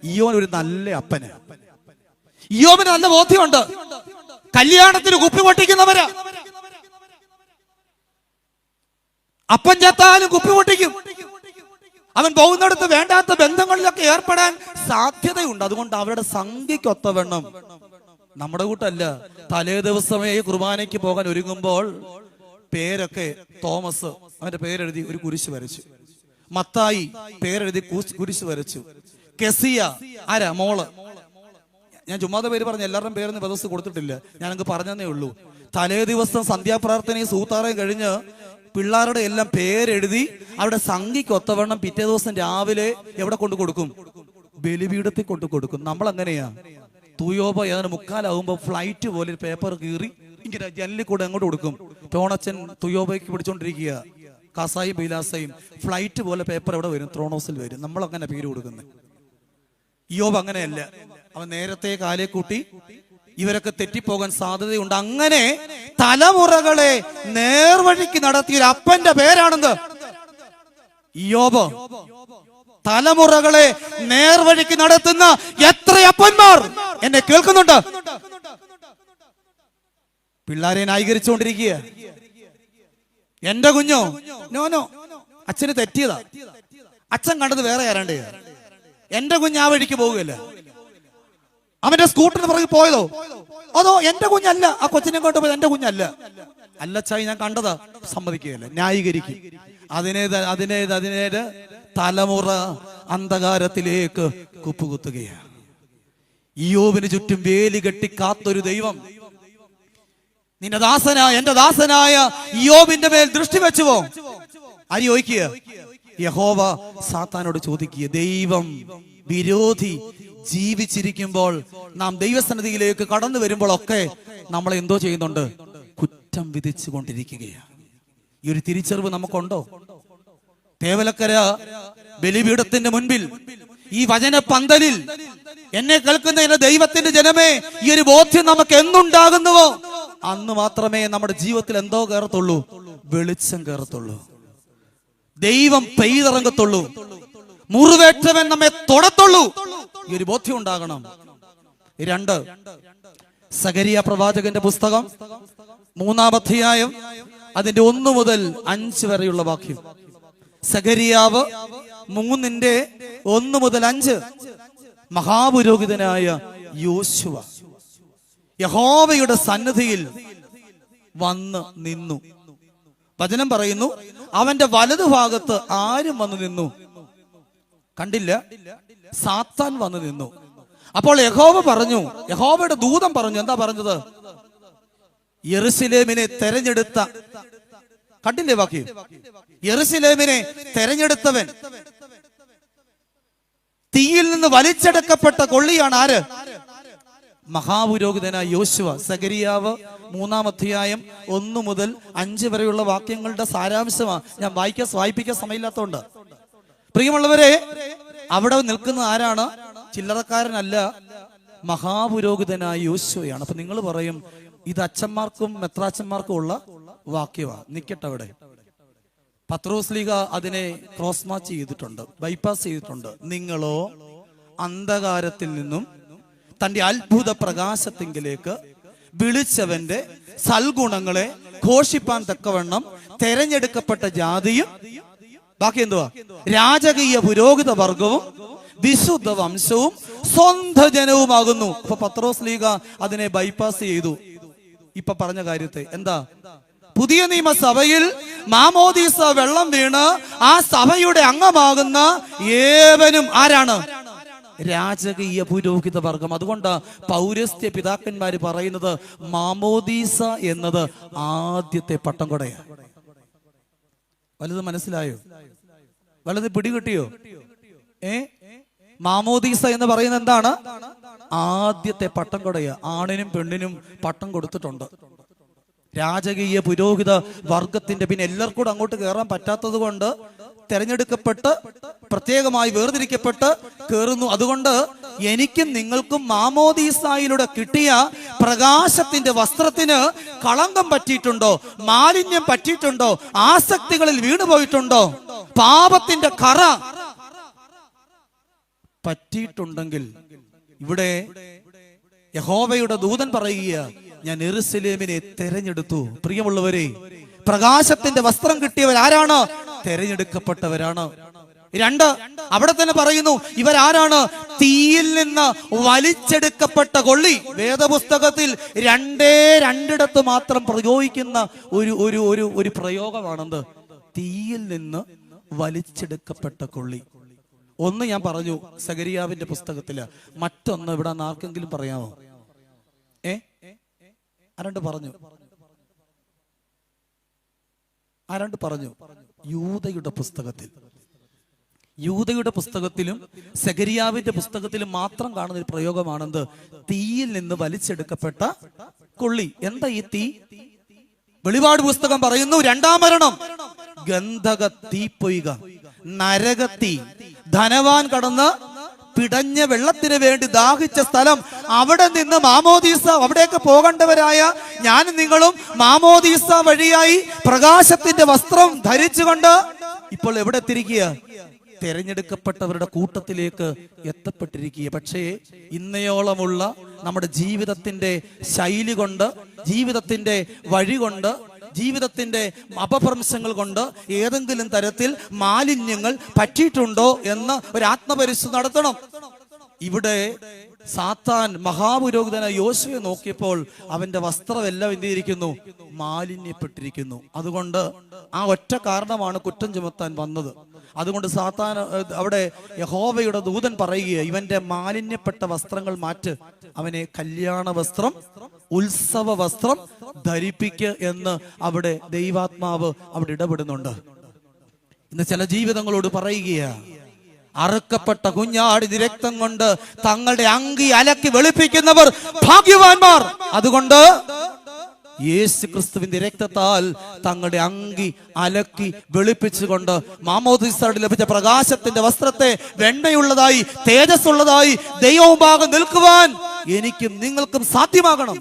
ഇയ്യോബ് ഒരു നല്ല അപ്പന്. ഇയ്യോബിന് നല്ല ബോധ്യമുണ്ട്. കല്യാണത്തിന് കുപ്പി പൊട്ടിക്കുന്നവരാ. അപ്പൻ ചത്താലും കുപ്പി പൊട്ടിക്കും. അവൻ പോകുന്നിടത്ത് വേണ്ടാത്ത ബന്ധങ്ങളിലൊക്കെ ഏർപ്പെടാൻ സാധ്യതയുണ്ട്. അതുകൊണ്ട് അവരുടെ സംഖ്യക്കൊത്തവണ്ണം. നമ്മുടെ കൂട്ടല്ല. തലേ ദിവസമേ കുർബാനയ്ക്ക് പോകാൻ ഒരുങ്ങുമ്പോൾ പേരൊക്കെ തോമസ് അവന്റെ പേരെഴുതി ഒരു കുരിശ് വരച്ചു. മത്തായി പേരെഴുതി കുരിശ് വരച്ചു. കെസിയ ആരാ? മോള്. ഞാൻ ചുമ്മാതെ പേര് പറഞ്ഞു, എല്ലാവരുടെയും പേരൊന്നും ദിവസം കൊടുത്തിട്ടില്ല. ഞാനങ്ങ് പറഞ്ഞതേ ഉള്ളൂ. തലേ ദിവസം സന്ധ്യാപ്രാർത്ഥനയും സൂത്താറയും കഴിഞ്ഞ് പിള്ളേരുടെ എല്ലാം പേരെഴുതി അവരുടെ സംഖ്യയ്ക്ക് ഒത്തവണ്ണം പിറ്റേ ദിവസം രാവിലെ എവിടെ കൊണ്ടു കൊടുക്കും? ബലിപീഠത്തിൽ കൊണ്ടു കൊടുക്കും. നമ്മൾ അങ്ങനെയാ. തുയോബ ഏതാണ്ട് മുക്കാലാവുമ്പോ ഫ്ലൈറ്റ് പോലെ ഒരു പേപ്പർ കീറി ഇങ്ങനെ ജനലിൽ കൂടെ അങ്ങോട്ട് കൊടുക്കും. ടോണച്ചൻ തുയോബയ്ക്ക് പിടിച്ചോണ്ടിരിക്കുക, കാസായും ബൈലാസയും. ഫ്ലൈറ്റ് പോലെ പേപ്പർ എവിടെ വരും? ത്രോണോസിൽ വരും. നമ്മൾ അങ്ങനെ പേര് കൊടുക്കുന്നത്. യോബ് അങ്ങനെയല്ല. അവൻ നേരത്തെ കാലേ കൂട്ടി ഇവരൊക്കെ തെറ്റിപ്പോകാൻ സാധ്യതയുണ്ട്. അങ്ങനെ തലമുറകളെ നേർവഴിക്ക് നടത്തിയ ഒരു അപ്പന്റെ പേരാണെന്ത്? യോബ്. തലമുറകളെ നേർവഴിക്ക് നടത്തുന്ന എത്ര അപ്പന്മാർ എന്നെ കേൾക്കുന്നുണ്ട്? പിള്ളാരെ ന്യായീകരിച്ചുകൊണ്ടിരിക്കുക. എന്റെ കുഞ്ഞോ, നോനോ, അച്ഛന് തെറ്റിയതാ, അച്ഛൻ കണ്ടത് വേറെ ആരാണ്ട്. എന്റെ കുഞ്ഞ് ആ വഴിക്ക് പോവുകയല്ല. അവന്റെ സ്കൂട്ടറിന് പുറകെ പോയതോ? അതോ എന്റെ കുഞ്ഞല്ല, ആ കൊച്ചിനെ കൊണ്ട് പോയത് എന്റെ കുഞ്ഞല്ല. അല്ലച്ചായി ഞാൻ കണ്ടതാ, സമ്മതിക്കുകയല്ല, ന്യായീകരിക്കും. അതിനേത് തലമുറ അന്ധകാരത്തിലേക്ക് കുപ്പുകുത്തുകയാണ്. ഇയ്യോബിന് ചുറ്റും വേലി കെട്ടി കാത്തൊരു ദൈവം നിന്റെ ദാസനായ, എന്റെ ദാസനായ ഇയ്യോബിന്റെ മേൽ ദൃഷ്ടി വെച്ചുവോ? ആര് ചോദിക്കുക? യഹോവ സാത്താനോട് ചോദിക്കുക. ദൈവം വിരോധി ജീവിച്ചിരിക്കുമ്പോൾ നാം ദൈവസന്നിധിയിലേക്ക് കടന്നു വരുമ്പോഴൊക്കെ നമ്മളെ എന്തോ ചെയ്യുന്നുണ്ട്? കുറ്റം വിധിച്ചു കൊണ്ടിരിക്കുകയാണ്. ഈ ഒരു തിരിച്ചറിവ് നമുക്കുണ്ടോ? തേവലക്കര ബലിപീഠത്തിന്റെ മുൻപിൽ, ഈ വചന പന്തലിൽ എന്നെ കേൾക്കുന്ന എന്റെ ദൈവത്തിന്റെ ജനമേ, ഈ ഒരു ബോധ്യം നമുക്ക് എന്നുണ്ടാകുന്നുവോ അന്ന് മാത്രമേ നമ്മുടെ ജീവിതത്തിൽ എന്തോ കയറത്തുള്ളൂ? വെളിച്ചം കയറത്തുള്ളൂ, ദൈവം പെയ്തിറങ്ങത്തുള്ളൂ, മുറിവേറ്റവൻ നമ്മെ തൊടത്തുള്ളൂ. ഈ ഒരു ബോധ്യം ഉണ്ടാകണം. 2 സഖരിയ പ്രവാചകന്റെ പുസ്തകം 3-ാം അധ്യായം അതിന്റെ 1 മുതൽ 5 വരെയുള്ള വാക്യം. സഖരിയാവ് 3-ന്റെ 1 മുതൽ 5. മഹാപുരോഹിതനായ യോശുവ യഹോവയുടെ സന്നിധിയിൽ വന്ന് നിന്നു. വചനം പറയുന്നു, അവന്റെ വലതുഭാഗത്ത് ആരും വന്നു നിന്നു കണ്ടില്ല, സാത്താൻ വന്നു നിന്നു. അപ്പോൾ യഹോവ പറഞ്ഞു, യഹോവയുടെ ദൂതൻ പറഞ്ഞു. എന്താ പറഞ്ഞത്? യെരുശലേമിനെ തെരഞ്ഞെടുത്ത, കണ്ടില്ലേ വാക്യം? യെരുശലേമിനെ തെരഞ്ഞെടുത്തവൻ, തീയിൽ നിന്ന് വലിച്ചെടുക്കപ്പെട്ട കൊള്ളിയാണ് ആര്? മഹാപുരോഹിതനായ യോശുവ. സഖരിയാവ് 3-ാം അധ്യായം 1 മുതൽ 5 വരെയുള്ള വാക്യങ്ങളുടെ സാരാംശമാണ് ഞാൻ വായിപ്പിക്കാൻ സമയമില്ലാത്തതുകൊണ്ട്. പ്രിയമുള്ളവരെ, അവിടെ നിൽക്കുന്ന ആരാണ്? ചില്ലറക്കാരനല്ല, മഹാപുരോഹിതനായ യോശുവയാണ്. അപ്പൊ നിങ്ങൾ പറയും, ഇത് അച്ഛന്മാർക്കും മെത്രാച്ചന്മാർക്കും ഉള്ള വാക്യമാണ്. നിക്കട്ടെ അവിടെ. പത്രോസ്ലീഗ അതിനെ ക്രോസ് മാച്ച് ചെയ്തിട്ടുണ്ട്, ബൈപ്പാസ് ചെയ്തിട്ടുണ്ട്. നിങ്ങളോ അന്ധകാരത്തിൽ നിന്നും തന്റെ അത്ഭുത പ്രകാശത്തിങ്കിലേക്ക് വിളിച്ചവന്റെ സൽഗുണങ്ങളെ ഘോഷിപ്പാൻ തക്കവണ്ണം തെരഞ്ഞെടുക്കപ്പെട്ട ജാതിയും, ബാക്കി എന്തുവാ? രാജകീയ പുരോഹിത വർഗവും വിശുദ്ധ വംശവും സ്വന്തം ജനവുമാകുന്നു. അപ്പൊ പത്രോസ്ലീഗ അതിനെ ബൈപ്പാസ് ചെയ്തു. ഇപ്പൊ പറഞ്ഞ കാര്യത്തെ എന്താ? പുതിയ നിയമസഭയിൽ മാമോദീസ വെള്ളം വീണ് ആ സഭയുടെ അംഗമാകുന്ന ഏവനും ആരാണ്? രാജകീയ പുരോഹിത വർഗം. അതുകൊണ്ട് പൗരസ്ത്യ പിതാക്കന്മാര് പറയുന്നത് മാമോദീസ എന്നത് ആദ്യത്തെ പട്ടം കൊടയാണ്. വലുത് മനസ്സിലായോ? വലുത് പിടികിട്ടിയോ? മാമോദീസ എന്ന് പറയുന്നത് എന്താണ്? ആദ്യത്തെ പട്ടം കൊടയ. ആണിനും പെണ്ണിനും പട്ടം കൊടുത്തിട്ടുണ്ട്. രാജകീയ പുരോഹിത വർഗത്തിന്റെ, പിന്നെ എല്ലാവർക്കും കൂടെ അങ്ങോട്ട് കയറാൻ പറ്റാത്തത് കൊണ്ട് തെരഞ്ഞെടുക്കപ്പെട്ട് പ്രത്യേകമായി വേർതിരിക്കപ്പെട്ട് കയറുന്നു. അതുകൊണ്ട് എനിക്കും നിങ്ങൾക്കും മാമോദീസായിലൂടെ കിട്ടിയ പ്രകാശത്തിന്റെ വസ്ത്രത്തിന് കളങ്കം പറ്റിയിട്ടുണ്ടോ? മാലിന്യം പറ്റിയിട്ടുണ്ടോ? ആസക്തികളിൽ വീണുപോയിട്ടുണ്ടോ? പാപത്തിന്റെ കറ പറ്റിയിട്ടുണ്ടെങ്കിൽ ഇവിടെ യഹോവയുടെ ദൂതൻ പറയുക, ഞാൻ യെരുശലേമിനെ തെരഞ്ഞെടുത്തു. പ്രിയമുള്ളവരെ, പ്രകാശത്തിന്റെ വസ്ത്രം കിട്ടിയവരാരാണ്? തെരഞ്ഞെടുക്കപ്പെട്ടവരാണ്. 2 അവിടെ തന്നെ പറയുന്നു, ഇവരാരാണ്? തീയിൽ നിന്ന് വലിച്ചെടുക്കപ്പെട്ട കൊള്ളി. വേദപുസ്തകത്തിൽ 2 മാത്രം പ്രയോഗിക്കുന്ന ഒരു പ്രയോഗമാണെന്ത്? തീയിൽ നിന്ന് വലിച്ചെടുക്കപ്പെട്ട കൊള്ളി. ഒന്ന് ഞാൻ പറഞ്ഞു സഖരിയാവിന്റെ പുസ്തകത്തില്, മറ്റൊന്ന് ഇവിടെ ആർക്കെങ്കിലും പറയാമോ? ആരാണ്ട് പറഞ്ഞു യൂദയുടെ പുസ്തകത്തിൽ. യൂദയുടെ പുസ്തകത്തിലും സെഖരിയാവിന്റെ പുസ്തകത്തിലും മാത്രം കാണുന്ന ഒരു പ്രയോഗമാണെന്ത്? തീയിൽ നിന്ന് വലിച്ചെടുക്കപ്പെട്ട കൊള്ളി. എന്താ ഈ തീ? വെളിപാട് പുസ്തകം പറയുന്നു, രണ്ടാം മരണം ഗന്ധക തീപ്പൊയ്ക, നരകത്തീ. ധനവാൻ കടന്ന് പിടഞ്ഞ വെള്ളത്തിന് വേണ്ടി ദാഹിച്ച സ്ഥലം, അവിടെ നിന്ന് മാമോദീസ, അവിടേക്ക് പോകേണ്ടവരായ ഞാനും നിങ്ങളും മാമോദീസ വഴിയായി പ്രകാശത്തിന്റെ വസ്ത്രം ധരിച്ചുകൊണ്ട് ഇപ്പോൾ എവിടെ എത്തിരിക്കുക? തെരഞ്ഞെടുക്കപ്പെട്ടവരുടെ കൂട്ടത്തിലേക്ക് എത്തപ്പെട്ടിരിക്കുക. പക്ഷേ ഇന്നയോളമുള്ള നമ്മുടെ ജീവിതത്തിന്റെ ശൈലി കൊണ്ട്, ജീവിതത്തിന്റെ വഴി കൊണ്ട്, ജീവിതത്തിന്റെ അപഭ്രംശങ്ങൾ കൊണ്ട് ഏതെങ്കിലും തരത്തിൽ മാലിന്യങ്ങൾ പറ്റിയിട്ടുണ്ടോ എന്ന് ഒരു ആത്മപരിശോധന നടത്തണം. ഇവിടെ സാത്താൻ മഹാപുരോഹിതനായ യോശുവയെ നോക്കിയപ്പോൾ അവന്റെ വസ്ത്രമെല്ലാം എന്ത് ചെയ്തിരിക്കുന്നു? മാലിന്യപ്പെട്ടിരിക്കുന്നു. അതുകൊണ്ട് ആ ഒറ്റ കാരണമാണ് കുറ്റം ചുമത്താൻ വന്നത്. അതുകൊണ്ട് സാത്താൻ അവിടെ യഹോവയുടെ ദൂതൻ പറയുക, ഇവന്റെ മാലിന്യപ്പെട്ട വസ്ത്രങ്ങൾ മാറ്റ്, അവനെ കല്യാണ വസ്ത്രം, ഉത്സവ വസ്ത്രം ധരിപ്പിക്ക് എന്ന് അവിടെ ദൈവാത്മാവ് അവിടെ ഇടപെടുന്നുണ്ട്. ഇന്ന് ചില ജീവിതങ്ങളോട് പറയുകയാ, അറുക്കപ്പെട്ട കുഞ്ഞാടിന്റെ രക്തം കൊണ്ട് തങ്ങളുടെ അങ്കി അലക്കി വെളുപ്പിക്കുന്നവർ ഭാഗ്യവാന്മാർ. അതുകൊണ്ട് യേശു ക്രിസ്തുവിന്റെ രക്തത്താൽ തങ്ങളുടെ അങ്കി അലക്കി വെളുപ്പിച്ചുകൊണ്ട് മാമോദീസയിൽ ലഭിച്ച പ്രകാശത്തിന്റെ വസ്ത്രത്തെ വെണ്ണയുള്ളതായി, തേജസ്സുള്ളതായി ദൈവമുമ്പാകെ നിൽക്കുവാൻ എനിക്കും നിങ്ങൾക്കും സാധ്യമാകണം.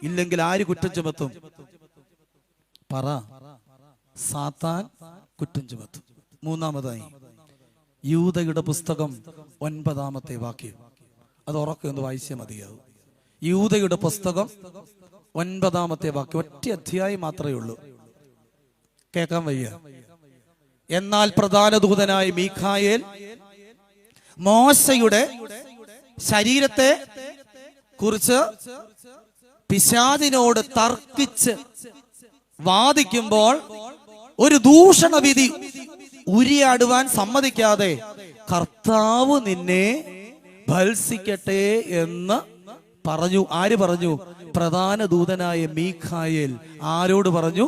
ഇല്ലെങ്കിൽ ആര് കുറ്റം ചുമത്തും? പറ. സാത്താൻ കുറ്റം ചുമത്തും. മൂന്നാമതായി യൂദയുടെ പുസ്തകം 9-ാമത്തെ വാക്യം, അത് ഉറക്കെ ഒന്ന് വായിച്ചാൽ മതിയാവും. യൂദയുടെ പുസ്തകം 9-ാമത്തെ വാക്യം, ഒറ്റ അധ്യായം മാത്രമേ ഉള്ളൂ, കേൾക്കാൻ വയ്യ. എന്നാൽ പ്രധാന ദൂതനായ മീഖായേൽ മോശയുടെ ശരീരത്തെ കുറിച്ച് പിശാചിനോട് തർക്കിച്ച് വാദിക്കുമ്പോൾ ഒരു ദൂഷണ വിധി ഉരിയാടുവാൻ സമ്മതിക്കാതെ കർത്താവ് നിന്നെ ഭത്സിക്കട്ടെ എന്ന് പറഞ്ഞു. ആര് പറഞ്ഞു? പ്രധാന ദൂതനായ മീഖായേൽ. ആരോട് പറഞ്ഞു?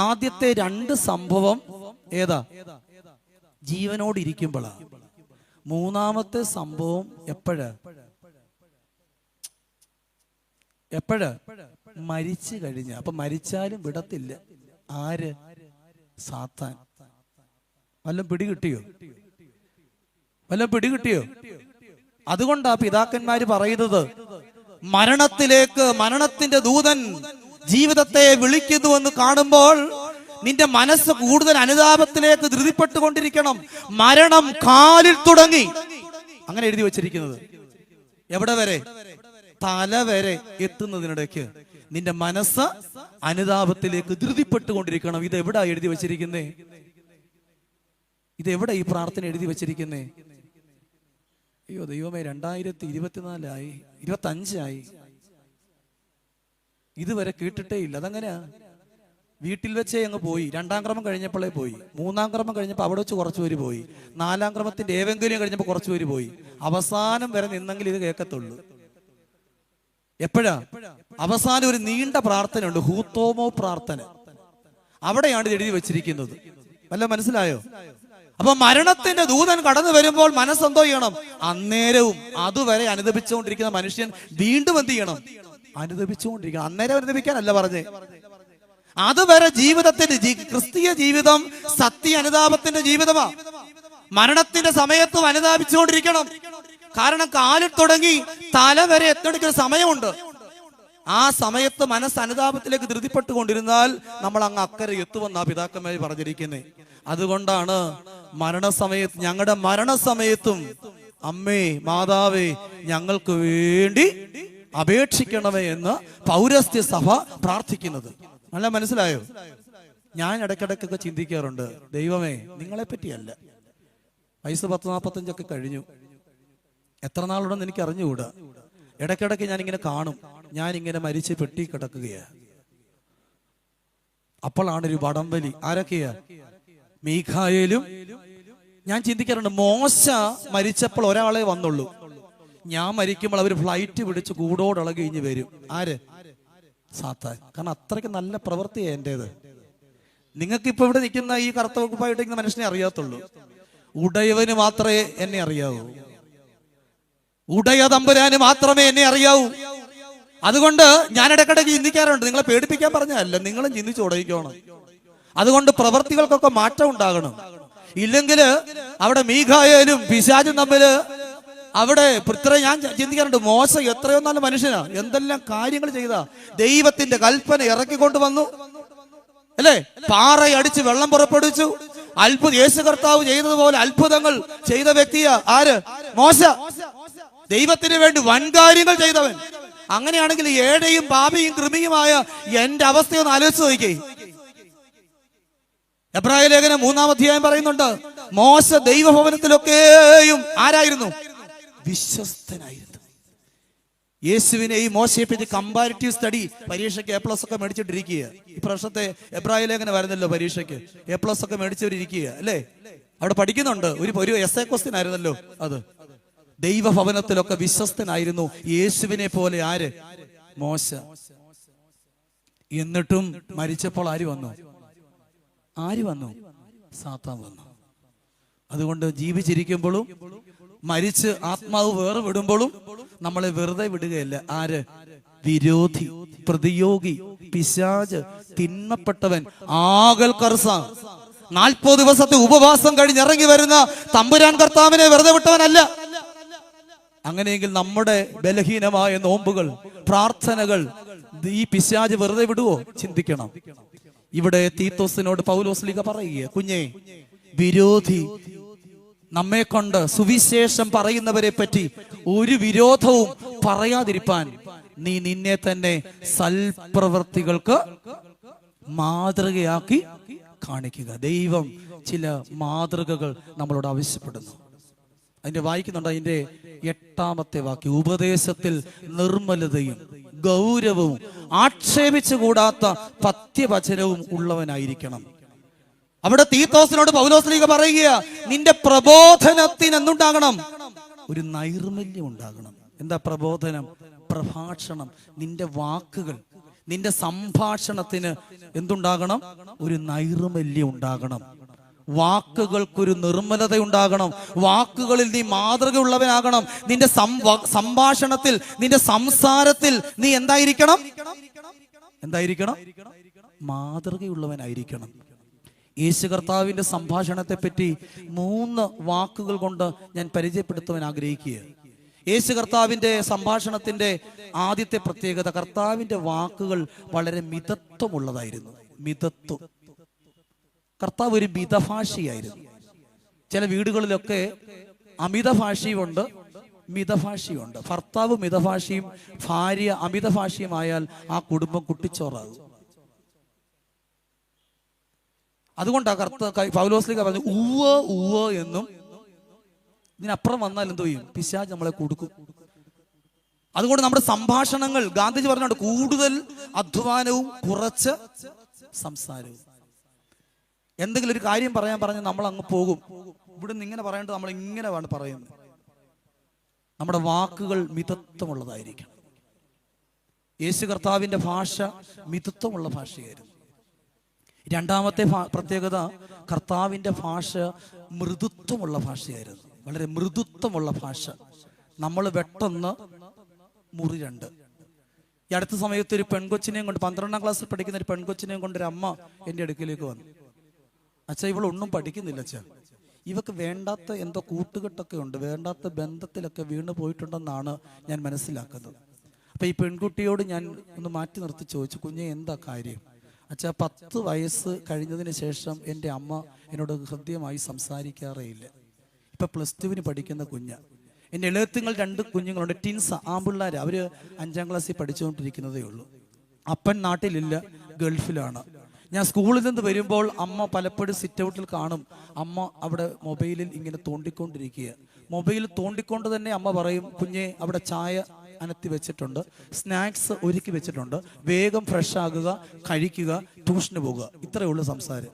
ആദ്യത്തെ 2 സംഭവം ഏതാ? ജീവനോട് ഇരിക്കുമ്പോഴാ. മൂന്നാമത്തെ സംഭവം എപ്പോഴാ? മരിച്ചു കഴിഞ്ഞ. അപ്പൊ മരിച്ചാലും വിടത്തില്ല. ആര്? സാത്താൻ. വല്ലതും പിടികിട്ടിയോ? അതുകൊണ്ടാ പിതാക്കന്മാര് പറയുന്നത്, മരണത്തിന്റെ ദൂതൻ ജീവിതത്തെ വിളിക്കുന്നുവെന്ന് കാണുമ്പോൾ നിന്റെ മനസ്സ് കൂടുതൽ അനുതാപത്തിലേക്ക് ധൃതിപ്പെട്ടുകൊണ്ടിരിക്കണം. മരണം കാലിൽ തുടങ്ങി, അങ്ങനെ എഴുതി വച്ചിരിക്കുന്നത്. എവിടെ വരെ? തല വരെ എത്തുന്നതിനിടയ്ക്ക് നിന്റെ മനസ്സ് അനുതാപത്തിലേക്ക് ധൃതിപ്പെട്ടുകൊണ്ടിരിക്കണം. ഇത് എവിടാ എഴുതി വച്ചിരിക്കുന്നേ? ഇതെവിടെ ഈ പ്രാർത്ഥന എഴുതി വച്ചിരിക്കുന്നേ? അയ്യോ ദൈവമേ, 2024 25 ഇതുവരെ കേട്ടിട്ടേ ഇല്ല. അതെങ്ങനെയാ? വീട്ടിൽ വെച്ചേ അങ്ങ് പോയി. 2ാം ക്രമം കഴിഞ്ഞപ്പോഴേ പോയി. 3ാം ക്രമം കഴിഞ്ഞപ്പോൾ അവിടെ വെച്ച് കുറച്ച് പേര് പോയി. 4ാം ക്രമത്തിന്റെ ഏവെങ്കിലും കഴിഞ്ഞപ്പോൾ കുറച്ച് പേര് പോയി. അവസാനം വരെ നിന്നെങ്കിൽ ഇത് കേൾക്കത്തുള്ളൂ. എപ്പോഴാ? അവസാനം ഒരു നീണ്ട പ്രാർത്ഥനയുണ്ട്, ഹൂത്തോമോ പ്രാർത്ഥന. അവിടെയാണ് ഇത് എഴുതി വെച്ചിരിക്കുന്നത്. വല്ല മനസ്സിലായോ? അപ്പൊ മരണത്തിന്റെ ദൂതൻ കടന്നു വരുമ്പോൾ മനസ്സെന്തോ ചെയ്യണം? അന്നേരവും അതുവരെ അനുദപിച്ചുകൊണ്ടിരിക്കുന്ന മനുഷ്യൻ വീണ്ടും എന്ത് ചെയ്യണം? അനുദപിച്ചുകൊണ്ടിരിക്കണം. അന്നേരം അനുദപിക്കാനല്ല പറഞ്ഞേ, അതുവരെ ജീവിതത്തിന്റെ ക്രിസ്തീയ ജീവിതം സത്യ അനുതാപത്തിന്റെ ജീവിതമാ. മരണത്തിന്റെ സമയത്തും അനുതാപിച്ചുകൊണ്ടിരിക്കണം. കാരണം കാലിൽ തുടങ്ങി തല വരെ എത്തിയെടുക്കുന്ന സമയമുണ്ട്. ആ സമയത്ത് മനസ്സ് അനുതാപത്തിലേക്ക് ധൃതിപ്പെട്ടുകൊണ്ടിരുന്നാൽ നമ്മൾ അങ്ങ് അക്കരെ എത്തുമെന്നാ പിതാക്കന്മാർ പറഞ്ഞിരിക്കുന്നത്. അതുകൊണ്ടാണ് മരണസമയത്ത്, ഞങ്ങളുടെ മരണസമയത്തും അമ്മേ മാതാവേ ഞങ്ങൾക്ക് വേണ്ടി അപേക്ഷിക്കണമേ എന്ന് പൗരസ്ത്യ സഭ പ്രാർത്ഥിക്കുന്നത്. നല്ല മനസ്സിലായോ? ഞാൻ ഇടയ്ക്കിടയ്ക്കൊക്കെ ചിന്തിക്കാറുണ്ട്, ദൈവമേ നിങ്ങളെ പറ്റിയല്ല, വയസ്സ് 40-45 കഴിഞ്ഞു, എത്ര നാളുണ്ടെന്ന് എനിക്ക് അറിഞ്ഞുകൂടാ. ഇടയ്ക്കിടയ്ക്ക് ഞാനിങ്ങനെ കാണും, ഞാനിങ്ങനെ മരിച്ച് പെട്ടി കിടക്കുകയാ. അപ്പോഴാണൊരു വടംവലി. ആരൊക്കെയാ? മീഖായേലും. ഞാൻ ചിന്തിക്കാറുണ്ട്, മോശ മരിച്ചപ്പോൾ ഒരാളെ വന്നുള്ളൂ. ഞാൻ മരിക്കുമ്പോൾ അവർ ഫ്ലൈറ്റ് പിടിച്ച് കൂടോടിളകി കഴിഞ്ഞ് വരും. ആര്? സാത്താൻ. കാരണം അത്രയ്ക്ക് നല്ല പ്രവൃത്തിയാ എന്റേത്. നിങ്ങൾക്ക് ഇപ്പൊ ഇവിടെ നിൽക്കുന്ന ഈ കറുത്ത വകുപ്പായിട്ടിരിക്കുന്ന മനുഷ്യനെ അറിയാത്തുള്ളൂ. ഉടയവന് മാത്രമേ എന്നെ അറിയാവൂ. ഉടയ തമ്പുരാന് മാത്രമേ എന്നെ അറിയാവൂ. അതുകൊണ്ട് ഞാൻ ഇടയ്ക്കിടയ്ക്ക് ചിന്തിക്കാറുണ്ട്. നിങ്ങളെ പേടിപ്പിക്കാൻ പറഞ്ഞതല്ല, നിങ്ങളും ചിന്തിച്ചു തുടങ്ങിക്കോണം. അതുകൊണ്ട് പ്രവർത്തികൾക്കൊക്കെ മാറ്റം ഉണ്ടാകണം. ഇല്ലെങ്കിൽ അവിടെ മീഖായേലും പിശാചും തമ്മില് അവിടെ ഞാൻ ചിന്തിക്കാറുണ്ട്. മോശ എത്രയോ നല്ല മനുഷ്യനാ, എന്തെല്ലാം കാര്യങ്ങൾ ചെയ്താ. ദൈവത്തിന്റെ കൽപ്പന ഇറക്കിക്കൊണ്ട് വന്നു അല്ലേ, പാറയടിച്ച് വെള്ളം പുറപ്പെടുവിച്ചു. യേശു കർത്താവ് ചെയ്തതുപോലെ അത്ഭുതങ്ങൾ ചെയ്ത വ്യക്തിയാ ആര്? മോശ. ദൈവത്തിന് വേണ്ടി വൻകാര്യങ്ങൾ ചെയ്തവൻ. അങ്ങനെയാണെങ്കിൽ ഏഴയും പാപിയും കൃമിയുമായ എന്റെ അവസ്ഥയൊന്ന് ആലോചിച്ച് നോക്കിക്കേ. എബ്രായ ലേഖനം 3-ാം അധ്യായം പറയുന്നുണ്ട്, മോശ ദൈവഭവനത്തിലൊക്കെയും ആരായിരുന്നു? വിശ്വസ്തനായിരുന്നു. യേശുവിനെയും മോശയെ പറ്റി കമ്പാരിറ്റീവ് സ്റ്റഡി പരീക്ഷയ്ക്ക് A+ ഒക്കെ മേടിച്ചിട്ടിരിക്കുക. ഇപ്രാവശ്യത്തെ എബ്രായ ലേഖനം വരുന്നല്ലോ പരീക്ഷയ്ക്ക്, A+ ഒക്കെ മേടിച്ചവരിയ്ക്കുക അല്ലേ, അവിടെ പഠിക്കുന്നുണ്ട്. ഒരു എസ്സേ ക്വസ്റ്റ്യൻ ആയിരുന്നല്ലോ അത്. ദൈവഭവനത്തിലൊക്കെ വിശ്വസ്തനായിരുന്നു യേശുവിനെ പോലെ ആര്? മോശ. എന്നിട്ടും മരിച്ചപ്പോൾ ആര് വന്നു? സാത്താൻ വന്നു. അതുകൊണ്ട് ജീവിച്ചിരിക്കുമ്പോഴും മരിച്ച് ആത്മാവ് വേറെ വിടുമ്പോഴും നമ്മളെ വെറുതെ വിടുകയല്ല. ആര്? വിരോധി, പ്രതിയോഗി, പിശാച്, തിന്മപ്പെട്ടവൻ, ആകൽ കർസ. 40 ദിവസത്തെ ഉപവാസം കഴിഞ്ഞ് ഇറങ്ങി വരുന്ന തമ്പുരാൻ കർത്താവിനെ വെറുതെ വിട്ടവനല്ല. അങ്ങനെയെങ്കിൽ നമ്മുടെ ബലഹീനമായ നോമ്പുകൾ, പ്രാർത്ഥനകൾ ഈ പിശാച് വെറുതെ വിടുവോ? ചിന്തിക്കണം. ഇവിടെ തീത്തോസിനോട് പൗലോസ്ലീഹ പറയുക, കുഞ്ഞേ, വിരോധി നമ്മെ കൊണ്ട് സുവിശേഷം പറയുന്നവരെ പറ്റി ഒരു വിരോധവും പറയാതിരിപ്പാൻ നീ നിന്നെ തന്നെ സൽപ്രവർത്തികൾക്ക് മാതൃകയാക്കി കാണിക്കുക. ദൈവം ചില മാതൃകകൾ നമ്മളോട് ആവശ്യപ്പെടുന്നു. അതിന്റെ വായിക്കുന്നുണ്ട്, അതിന്റെ 8-ാമത്തെ വാക്യം, ഉപദേശത്തിൽ നിർമ്മലതയും ഗൗരവവും ആക്ഷേപിച്ചുകൂടാത്ത പഥ്യവചനവും ഉള്ളവനായിരിക്കണം. അവിടെ തീത്തോസിനോട് പൗലോസ്ലീഹ പറയുക, നിന്റെ പ്രബോധനത്തിന് എന്തുണ്ടാകണം? ഒരു നൈർമല്യം ഉണ്ടാകണം. എന്താ പ്രബോധനം? പ്രഭാഷണം. നിന്റെ വാക്കുകൾ, നിന്റെ സംഭാഷണത്തിന് എന്തുണ്ടാകണം? ഒരു നൈർമല്യം ഉണ്ടാകണം. വാക്കുകൾക്കൊരു നിർമ്മലത ഉണ്ടാകണം. വാക്കുകളിൽ നീ മാതൃകയുള്ളവനാകണം. നിന്റെ സംഭാഷണത്തിൽ, നിന്റെ സംസാരത്തിൽ നീ എന്തായിരിക്കണം? മാതൃകയുള്ളവനായിരിക്കണം. യേശു കർത്താവിന്റെ സംഭാഷണത്തെ പറ്റി 3 വാക്കുകൾ കൊണ്ട് ഞാൻ പരിചയപ്പെടുത്തുവാൻ ആഗ്രഹിക്കുക. യേശു കർത്താവിന്റെ സംഭാഷണത്തിന്റെ ആദ്യത്തെ പ്രത്യേകത, കർത്താവിന്റെ വാക്കുകൾ വളരെ മിതത്വമുള്ളതായിരുന്നു. മിതത്വം. കർത്താവ് ഒരു മിതഭാഷിയായിരുന്നു. ചില വീടുകളിലൊക്കെ അമിത ഭാഷയുമുണ്ട്, മിതഭാഷിയുണ്ട്. ഭർത്താവ് മിതഭാഷിയും ഭാര്യ അമിതഭാഷിയുമായാൽ ആ കുടുംബം കുട്ടിച്ചോറാകും. അതുകൊണ്ടാണ് പൗലോസ്ലീഹ പറഞ്ഞു, ഉവ്വ് എന്നും ഇതിനപ്പുറം വന്നാൽ എന്തോ ചെയ്യും? പിശാച് നമ്മളെ കൊടുക്കും. അതുകൊണ്ട് നമ്മുടെ സംഭാഷണങ്ങൾ, ഗാന്ധിജി പറഞ്ഞുകൊണ്ട്, കൂടുതൽ അധ്വാനവും കുറച്ച് സംസാരവും. എന്തെങ്കിലും ഒരു കാര്യം പറയാൻ പറഞ്ഞ് നമ്മൾ അങ്ങ് പോകും. ഇവിടുന്ന് ഇങ്ങനെ പറയേണ്ടത് നമ്മൾ ഇങ്ങനെ വേണം പറയുന്നത്. നമ്മുടെ വാക്കുകൾ മിതത്വമുള്ളതായിരിക്കണം. യേശു കർത്താവിന്റെ ഭാഷ മിതത്വമുള്ള ഭാഷയായിരുന്നു. 2-ാമത്തെ പ്രത്യേകത, കർത്താവിന്റെ ഭാഷ മൃദുത്വമുള്ള ഭാഷയായിരുന്നു. വളരെ മൃദുത്വമുള്ള ഭാഷ. നമ്മൾ വെട്ടൊന്ന് മുറി 2. ഈ അടുത്ത സമയത്ത് ഒരു പെൺകൊച്ചിനെയും കൊണ്ട്, 12-ാം ക്ലാസ്സിൽ പഠിക്കുന്ന ഒരു പെൺകൊച്ചിനെയും കൊണ്ട് ഒരു അമ്മ എൻ്റെ അടുക്കിലേക്ക് വന്നു. അച്ഛാ, ഇവളൊന്നും പഠിക്കുന്നില്ല അച്ഛാ, ഇവക്ക് വേണ്ടാത്ത എന്തോ കൂട്ടുകെട്ടൊക്കെ ഉണ്ട്, വേണ്ടാത്ത ബന്ധത്തിലൊക്കെ വീണ് പോയിട്ടുണ്ടെന്നാണ് ഞാൻ മനസ്സിലാക്കുന്നത്. അപ്പൊ ഈ പെൺകുട്ടിയോട് ഞാൻ ഒന്ന് മാറ്റി നിർത്തി ചോദിച്ചു, കുഞ്ഞെ എന്താ കാര്യം? അച്ഛാ, 10 വയസ്സ് കഴിഞ്ഞതിന് ശേഷം എൻ്റെ അമ്മ എന്നോട് ഹൃദ്യമായി സംസാരിക്കാറേ ഇല്ല. ഇപ്പൊ +2-ന് പഠിക്കുന്ന കുഞ്ഞ. എൻ്റെ ഇളയത്തുങ്ങൾ 2 കുഞ്ഞുങ്ങളുണ്ട്, ടിൻസ്, ആമ്പിള്ളേർ. അവര് 5-ാം ക്ലാസ്സിൽ പഠിച്ചുകൊണ്ടിരിക്കുന്നതേ ഉള്ളൂ. അപ്പൻ നാട്ടിലില്ല, ഗൾഫിലാണ്. ഞാൻ സ്കൂളിൽ നിന്ന് വരുമ്പോൾ അമ്മ പലപ്പോഴും സിറ്റ് ഔട്ടിൽ കാണും. അമ്മ അവിടെ മൊബൈലിൽ ഇങ്ങനെ തോണ്ടിക്കൊണ്ടിരിക്കുക. മൊബൈൽ തോണ്ടിക്കൊണ്ട് തന്നെ അമ്മ പറയും, കുഞ്ഞെ അവിടെ ചായ അനത്തി വെച്ചിട്ടുണ്ട്, സ്നാക്സ് ഒരുക്കി വെച്ചിട്ടുണ്ട്, വേഗം ഫ്രഷ് ആകുക, കഴിക്കുക, ട്യൂഷന് പോകുക. ഇത്രയേ ഉള്ളൂ സംസാരം.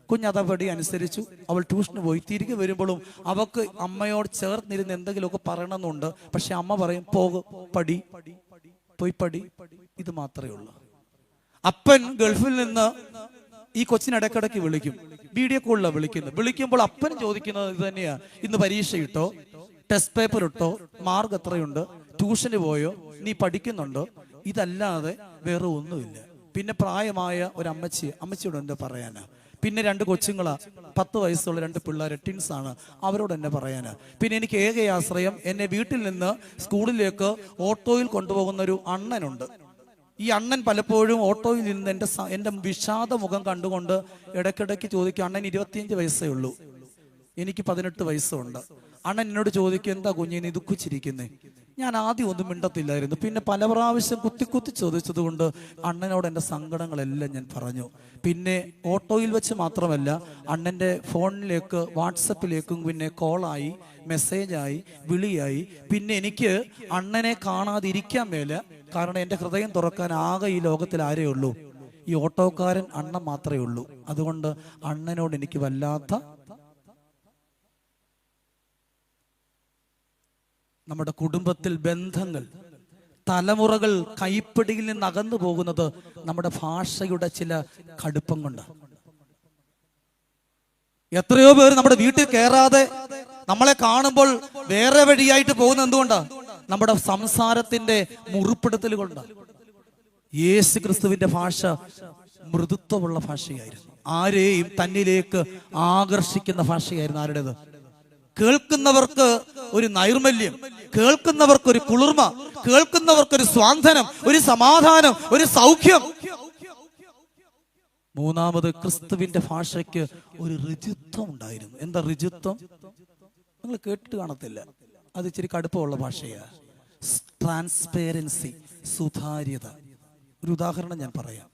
കുഞ്ഞതപടി അനുസരിച്ചു അവൾ ട്യൂഷന് പോയി. തിരികെ വരുമ്പോഴും അവൾക്ക് അമ്മയോട് ചേർന്നിരുന്ന് എന്തെങ്കിലുമൊക്കെ പറയണമെന്നുണ്ട്. പക്ഷെ അമ്മ പറയും, പോയി പടി. ഇത് മാത്രമേ ഉള്ളൂ. അപ്പൻ ഗൾഫിൽ നിന്ന് ഈ കൊച്ചിനിടക്കിടയ്ക്ക് വിളിക്കും, വീഡിയോ കോളിലാണ് വിളിക്കുമ്പോൾ അപ്പനും ചോദിക്കുന്നത് ഇത് തന്നെയാ, ഇന്ന് പരീക്ഷ ഇട്ടോ, ടെസ്റ്റ് പേപ്പർ ഇട്ടോ, മാർക്ക് എത്രയുണ്ട്, ട്യൂഷന് പോയോ, നീ പഠിക്കുന്നുണ്ടോ, ഇതല്ലാതെ വേറെ ഒന്നുമില്ല. പിന്നെ പ്രായമായ ഒരു അമ്മച്ചിയോട് എന്താ പറയാനാ, പിന്നെ 2 കൊച്ചുങ്ങളാ, 10 വയസ്സുള്ള 2 പിള്ളേർ ടിൻസ് ആണ്, അവരോട് എന്നെ പറയാനാ. പിന്നെ എനിക്ക് ഏക ആശ്രയം എന്നെ വീട്ടിൽ നിന്ന് സ്കൂളിലേക്ക് ഓട്ടോയിൽ കൊണ്ടുപോകുന്ന ഒരു അണ്ണനുണ്ട്. ഈ അണ്ണൻ പലപ്പോഴും ഓട്ടോയിൽ നിന്ന് എൻ്റെ വിഷാദ മുഖം കണ്ടുകൊണ്ട് ഇടയ്ക്കിടയ്ക്ക് ചോദിക്കും, അണ്ണൻ 25 വയസ്സേ ഉള്ളൂ, എനിക്ക് 18 വയസ്സുണ്ട്. അണ്ണൻ എന്നോട് ചോദിക്കും, എന്താ കുഞ്ഞെ നീ ദുഃഖിച്ചിരിക്കുന്നേ? ഞാൻ ആദ്യം ഒന്നും മിണ്ടത്തില്ലായിരുന്നു, പിന്നെ പല പ്രാവശ്യം കുത്തി ചോദിച്ചത് കൊണ്ട് അണ്ണനോട് എൻ്റെ സങ്കടങ്ങളെല്ലാം ഞാൻ പറഞ്ഞു. പിന്നെ ഓട്ടോയിൽ വെച്ച് മാത്രമല്ല, അണ്ണൻ്റെ ഫോണിലേക്ക് വാട്സപ്പിലേക്കും പിന്നെ കോളായി, മെസ്സേജായി, വിളിയായി. പിന്നെ എനിക്ക് അണ്ണനെ കാണാതിരിക്കാൻ മേല, കാരണം എൻ്റെ ഹൃദയം തുറക്കാൻ ആകെ ഈ ലോകത്തിൽ ആരേ ഉള്ളൂ, ഈ ഓട്ടോക്കാരൻ അണ്ണൻ മാത്രമേ ഉള്ളൂ. അതുകൊണ്ട് അണ്ണനോട് എനിക്ക് വല്ലാത്ത, നമ്മുടെ കുടുംബത്തിൽ ബന്ധങ്ങൾ, തലമുറകൾ കൈപ്പിടിയിൽ നിന്ന് അകന്നു പോകുന്നത് നമ്മുടെ ഭാഷയുടെ ചില കടുപ്പം കൊണ്ട്. എത്രയോ പേര് നമ്മുടെ വീട്ടിൽ കയറാതെ നമ്മളെ കാണുമ്പോൾ വേറെ വഴിയായിട്ട് പോകുന്നത് എന്തുകൊണ്ടാ? നമ്മുടെ സംസാരത്തിന്റെ മുറിപ്പെടുത്തൽ കൊണ്ടാണ്. യേശു ക്രിസ്തുവിന്റെ ഭാഷ മൃദുത്വമുള്ള ഭാഷയായിരുന്നു, ആരെയും തന്നിലേക്ക് ആകർഷിക്കുന്ന ഭാഷയായിരുന്നു. ആരുടേത്? കേൾക്കുന്നവർക്ക് ഒരു നൈർമല്യം, കേൾക്കുന്നവർക്ക് ഒരു കുളിർമ, കേൾക്കുന്നവർക്ക് ഒരു സ്വാന്തനം, ഒരു സമാധാനം, ഒരു സൗഖ്യം. മൂന്നാമത്, ക്രിസ്തുവിന്റെ ഭാഷയ്ക്ക് ഒരു ഋജുത്വം ഉണ്ടായിരുന്നു. എന്താ ഋജുത്വം? നിങ്ങൾ കേട്ടിട്ട് കാണത്തില്ല, അത് ഇച്ചിരി കടുപ്പമുള്ള ഭാഷയാ. ട്രാൻസ്പെറൻസി, സുതാര്യത. ഒരു ഉദാഹരണം ഞാൻ പറയാം.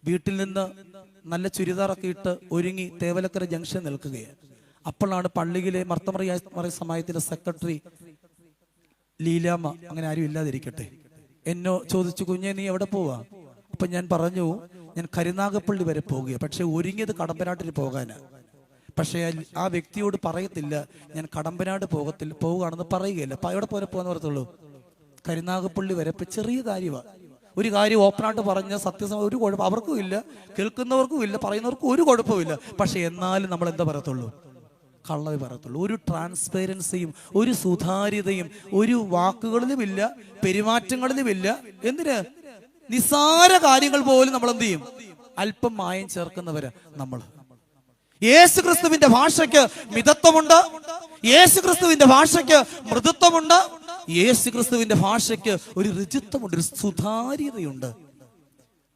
വീട്ടിൽ നിന്ന് നല്ല ചുരിദാറൊക്കെ ഇട്ട് ഒരുങ്ങി തേവലക്കര ജംഗ്ഷൻ നിൽക്കുകയാണ്. അപ്പോഴാണ് പള്ളിയിലെ മർത്തമറിയ സമാജത്തിലെ സെക്രട്ടറി ലീലാമ്മ, അങ്ങനെ ആരും ഇല്ലാതിരിക്കട്ടെ, എന്നോ ചോദിച്ചു, കുഞ്ഞെ നീ എവിടെ പോവാ? അപ്പൊ ഞാൻ പറഞ്ഞു, ഞാൻ കരുനാഗപ്പള്ളി വരെ പോകുക, പക്ഷെ ഒരുങ്ങിയത് കടമ്പനാട്ടിൽ പോകാനാ. പക്ഷെ ആ വ്യക്തിയോട് പറയത്തില്ല ഞാൻ കടമ്പനാട് പോവുകയാണെന്ന് പറയുകയില്ല. അപ്പൊ എവിടെ പോകാന്ന് പറയത്തുള്ളൂ? കരുനാഗപ്പള്ളി വരെ. ഇപ്പൊ ചെറിയ കാര്യമാണ്, ഒരു കാര്യം ഓപ്പണായിട്ട് പറഞ്ഞ സത്യസമയം ഒരു കുഴപ്പം അവർക്കും ഇല്ല, കേൾക്കുന്നവർക്കും ഇല്ല, പറയുന്നവർക്കും ഒരു കുഴപ്പമില്ല. പക്ഷെ എന്നാലും നമ്മൾ എന്താ പറയത്തുള്ളൂ? കള്ളവേ പറയത്തുള്ളൂ. ഒരു ട്രാൻസ്പെറൻസിയും ഒരു സുതാര്യതയും ഒരു വാക്കുകളിലുമില്ല, പെരുമാറ്റങ്ങളിലുമില്ല. എന്തിന്? നിസ്സാര കാര്യങ്ങൾ പോലും നമ്മൾ എന്ത് ചെയ്യും? അല്പം മായം ചേർക്കുന്നവര് നമ്മൾ. യേശു ക്രിസ്തുവിന്റെ ഭാഷയ്ക്ക് മിതത്വമുണ്ട്, യേശു ക്രിസ്തുവിന്റെ ഭാഷയ്ക്ക് മൃദുത്വമുണ്ട്, യേശു ക്രിസ്തുവിന്റെ ഭാഷയ്ക്ക് ഒരു ഋജുത്വമുണ്ട്, ഒരു സുതാര്യതയുണ്ട്.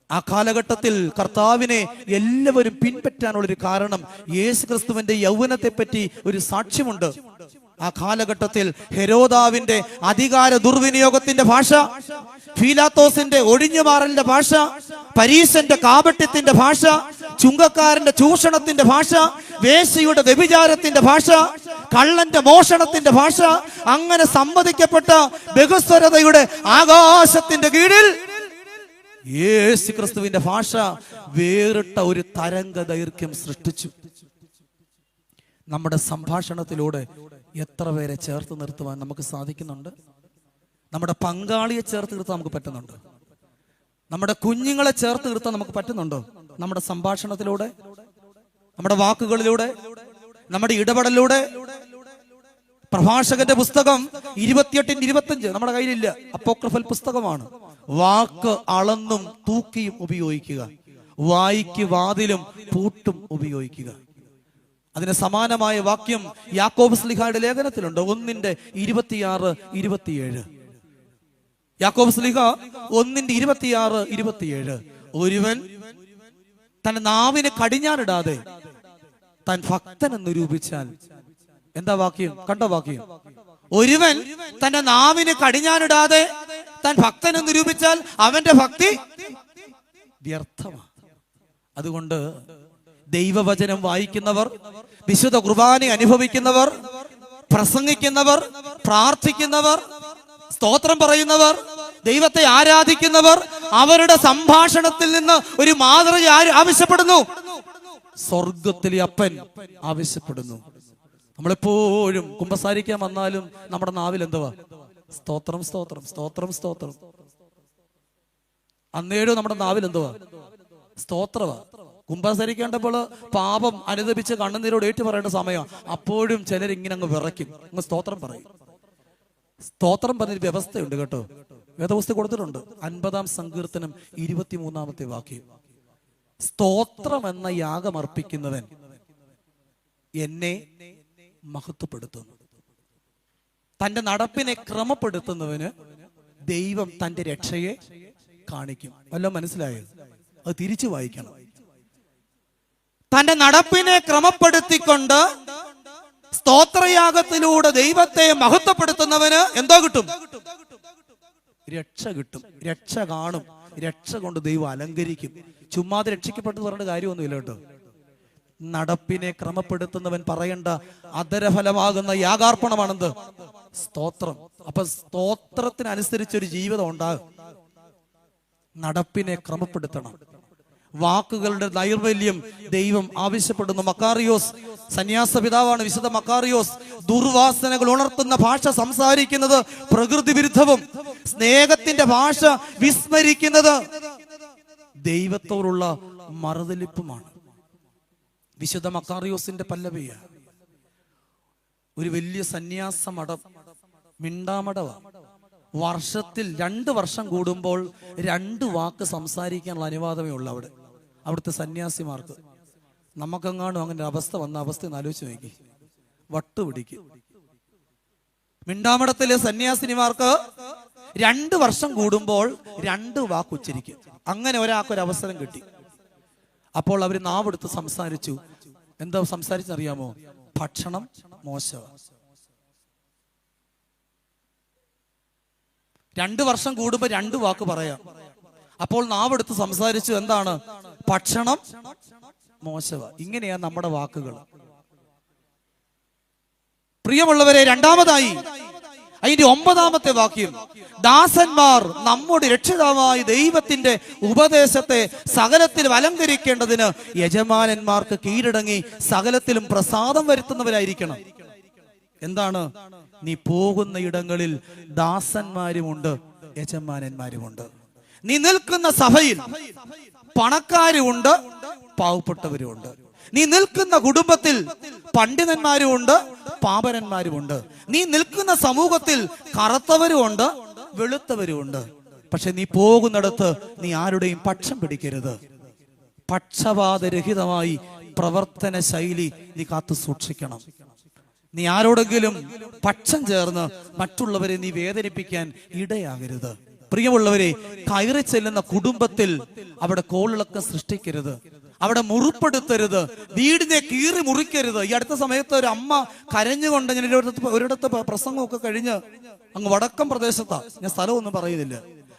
ആ കാലഘട്ടത്തിൽ കർത്താവിനെ എല്ലാവരും പിൻപറ്റാനുള്ളൊരു കാരണം യേശു ക്രിസ്തുവിന്റെ യൗവനത്തെ പറ്റി ഒരു സാക്ഷ്യമുണ്ട്. ആ കാലഘട്ടത്തിൽ ഹെരോദാവിന്റെ അധികാര ദുർവിനിയോഗത്തിന്റെ ഭാഷ, ഫീലാത്തോസിന്റെ ഒഴിഞ്ഞുമാറലിന്റെ ഭാഷ, പരീശന്റെ കാപട്യത്തിന്റെ ഭാഷ, ചുങ്കക്കാരന്റെ ചൂഷണത്തിന്റെ ഭാഷ, വേശ്യയുടെ വ്യഭിചാരത്തിന്റെ ഭാഷ, കള്ളന്റെ മോഷണത്തിന്റെ ഭാഷ, അങ്ങനെ സമ്മതിക്കപ്പെട്ട ബഹുസ്വരതയുടെ ആകാശത്തിന്റെ കീഴിൽ യേശു ക്രിസ്തുവിന്റെ ഭാഷ വേറിട്ട ഒരു തരംഗ ദൈർഘ്യം സൃഷ്ടിച്ചു. നമ്മുടെ സംഭാഷണത്തിലൂടെ എത്ര പേരെ ചേർത്ത് നിർത്തുവാൻ നമുക്ക് സാധിക്കുന്നുണ്ട്? നമ്മുടെ പങ്കാളിയെ ചേർത്ത് നിർത്താൻ നമുക്ക് പറ്റുന്നുണ്ടോ? നമ്മുടെ കുഞ്ഞുങ്ങളെ ചേർത്ത് നിർത്താൻ നമുക്ക് പറ്റുന്നുണ്ടോ? നമ്മുടെ സംഭാഷണത്തിലൂടെ, നമ്മുടെ വാക്കുകളിലൂടെ, നമ്മുടെ ഇടപെടലിലൂടെ. പ്രഭാഷകന്റെ പുസ്തകം 28-25 നമ്മുടെ കയ്യിലില്ല, അപ്പോക്രിഫൽ പുസ്തകമാണ്. വാക്ക് അളന്നും തൂക്കിയും ഉപയോഗിക്കുക, വായിക്ക് വാതിലും പൂട്ടും ഉപയോഗിക്കുക. അതിന് സമാനമായ വാക്യം യാക്കോബ് ശ്ലീഹായുടെ ലേഖനത്തിലുണ്ട്, 1:26-27. യാക്കോബ് ശ്ലീഹ 1:26-27. ഒരുവൻ തന്റെ നാവിന് കടിഞ്ഞാണിടാതെ താൻ ഭക്തനെന്ന് നിരൂപിച്ചാൽ, എന്താ വാക്യം? കണ്ടോ വാക്യം? ഒരുവൻ തന്റെ നാവിന് കടിഞ്ഞാണിടാതെ താൻ ഭക്തനെന്ന് നിരൂപിച്ചാൽ അവന്റെ ഭക്തി വ്യർത്ഥമാണ്. അതുകൊണ്ട് ദൈവവചനം വായിക്കുന്നവർ, വിശുദ്ധ കുർബാന അനുഭവിക്കുന്നവർ, പ്രസംഗിക്കുന്നവർ, പ്രാർത്ഥിക്കുന്നവർ, സ്തോത്രം പറയുന്നവർ, ദൈവത്തെ ആരാധിക്കുന്നവർ, അവരുടെ സംഭാഷണത്തിൽ നിന്ന് ഒരു മാതൃക ആവശ്യപ്പെടുന്നു. സ്വർഗത്തിലെ അപ്പൻ ആവശ്യപ്പെടുന്നു. നമ്മളെപ്പോഴും കുമ്പസാരിക്കാൻ വന്നാലും നമ്മുടെ നാവിൽ എന്തുവാ? സ്തോത്രം, സ്തോത്രം, സ്തോത്രം, സ്തോത്രം. അന്നേരം നമ്മുടെ നാവിൽ എന്തുവാ? സ്തോത്രവാ. കുമ്പസരിക്കേണ്ടപ്പോൾ പാപം അനുദപിച്ച് കണ്ണുനീരോട് ഏറ്റു പറയേണ്ട സമയം. അപ്പോഴും ചിലരിങ്ങനെ അങ്ങ് വിറയ്ക്കും, അങ്ങ് സ്തോത്രം പറയും. സ്തോത്രം പറഞ്ഞൊരു വ്യവസ്ഥയുണ്ട് കേട്ടോ, വേദപുസ്തകം കൊടുത്തിട്ടുണ്ട്. 50-ാം സങ്കീർത്തനം 23-ാമത്തെ വാക്യം. സ്തോത്രം എന്ന യാഗം അർപ്പിക്കുന്നവൻ എന്നെ മഹത്വപ്പെടുത്തുന്നു. തന്റെ നടപ്പിനെ ക്രമപ്പെടുത്തുന്നവന് ദൈവം തന്റെ രക്ഷയെ കാണിക്കും. വല്ലതും മനസ്സിലായോ? അത് തിരിച്ചു വായിക്കണം. തന്റെ നടപ്പിനെ ക്രമപ്പെടുത്തിക്കൊണ്ട് സ്തോത്രയാഗത്തിലൂടെ ദൈവത്തെ മഹത്വപ്പെടുത്തുന്നവന് എന്തോ കിട്ടും? രക്ഷ കിട്ടും, രക്ഷ കാണും. രക്ഷ കൊണ്ട് ദൈവം അലങ്കരിക്കും. ചുമ്മാതെ രക്ഷിക്കപ്പെട്ടു പറഞ്ഞ കാര്യമൊന്നുമില്ല കേട്ടോ. നടപ്പിനെ ക്രമപ്പെടുത്തുന്നവൻ പറയേണ്ട അധരഫലമാകുന്ന യാഗാർപ്പണമാണെന്ത്? സ്തോത്രം. അപ്പൊ സ്തോത്രത്തിനനുസരിച്ചൊരു ജീവിതം ഉണ്ടാകും. നടപ്പിനെ ക്രമപ്പെടുത്തണം. വാക്കുകളുടെ നൈർവല്യം ദൈവം ആവശ്യപ്പെടുന്നു. മക്കാറിയോസ് സന്യാസ പിതാവാണ്, വിശുദ്ധ മക്കാറിയോസ്. ദുർവാസനകൾ ഉണർത്തുന്ന ഭാഷ സംസാരിക്കുന്നത് പ്രകൃതി വിരുദ്ധവും സ്നേഹത്തിന്റെ ഭാഷ വിസ്മരിക്കുന്നത് ദൈവത്തോടുള്ള മറുതലിപ്പുമാണ്. വിശുദ്ധ മക്കാറിയോസിന്റെ പല്ലവിയ ഒരു വലിയ സന്യാസ മഠം, മിണ്ടാമടവ. വർഷത്തിൽ 2 വർഷം കൂടുമ്പോൾ 2 വാക്ക് സംസാരിക്കാനുള്ള അനുവാദമേ ഉള്ളൂ അവിടുത്തെ സന്യാസിമാർക്ക്. നമുക്കെങ്ങാണ്ടും അങ്ങനെ അവസ്ഥ വന്ന അവസ്ഥ ആലോചിച്ച് നോക്കി, വട്ടുപിടിക്കും. മിണ്ടാമടത്തിലെ സന്യാസിനിമാർക്ക് 2 വർഷം കൂടുമ്പോൾ 2 വാക്ക് ഉച്ചരിക്കും. അങ്ങനെ ഒരാൾക്കൊരു അവസരം കിട്ടി. അപ്പോൾ അവർ നാവെടുത്ത് സംസാരിച്ചു. എന്താ സംസാരിച്ചറിയാമോ? ഭക്ഷണം മോശമാണ്. 2 വർഷം കൂടുമ്പോ 2 വാക്ക് പറയാം. അപ്പോൾ നാവെടുത്ത് സംസാരിച്ചു. എന്താണ്? ഭക്ഷണം മോശമാണ്. ഇങ്ങനെയാ നമ്മുടെ വാക്കുകൾ. പ്രിയമുള്ളവരെ, രണ്ടാമതായി അതിന്റെ 9-ാമത്തെ വാക്യം, ദാസന്മാർ നമ്മുടെ രക്ഷിതാവായ ദൈവത്തിന്റെ ഉപദേശത്തെ സകലത്തിലും അലങ്കരിക്കേണ്ടതിന് യജമാനന്മാർക്ക് കീഴടങ്ങി സകലത്തിലും പ്രസാദം വരുത്തുന്നവരായിരിക്കണം. എന്താണ്? നീ പോകുന്ന ഇടങ്ങളിൽ ദാസന്മാരുമുണ്ട്, യജമാനന്മാരുമുണ്ട്. നീ നിൽക്കുന്ന സഭയിൽ പണക്കാരുമുണ്ട്, പാവപ്പെട്ടവരുമുണ്ട്. നീ നിൽക്കുന്ന കുടുംബത്തിൽ പണ്ഡിതന്മാരുമുണ്ട്, പാമരന്മാരുമുണ്ട്. നീ നിൽക്കുന്ന സമൂഹത്തിൽ കറുത്തവരുമുണ്ട്, വെളുത്തവരുമുണ്ട്. പക്ഷെ നീ പോകുന്നിടത്ത് നീ ആരുടെയും പക്ഷം പിടിക്കരുത്. പക്ഷപാതരഹിതമായി പ്രവർത്തന ശൈലി നീ കാത്തു സൂക്ഷിക്കണം. നീ ആരോടെങ്കിലും പക്ഷം ചേർന്ന് മറ്റുള്ളവരെ നീ വേദനിപ്പിക്കാൻ ഇടയാകരുത്. പ്രിയമുള്ളവരെ, കയറി ചെല്ലുന്ന കുടുംബത്തിൽ അവിടെ കോളിളക്കം സൃഷ്ടിക്കരുത്, അവിടെ മുറിപ്പെടുത്തരുത്, വീടിനെ കീറി മുറിക്കരുത്. ഈ അടുത്ത സമയത്ത് ഒരു അമ്മ കരഞ്ഞുകൊണ്ട്, ഞാൻ ഒരിടത്ത് പ്രസംഗമൊക്കെ കഴിഞ്ഞ് അങ്ങ് വടക്കം പ്രദേശത്താ, ഞാൻ സ്ഥലമൊന്നും പറയുന്നില്ല,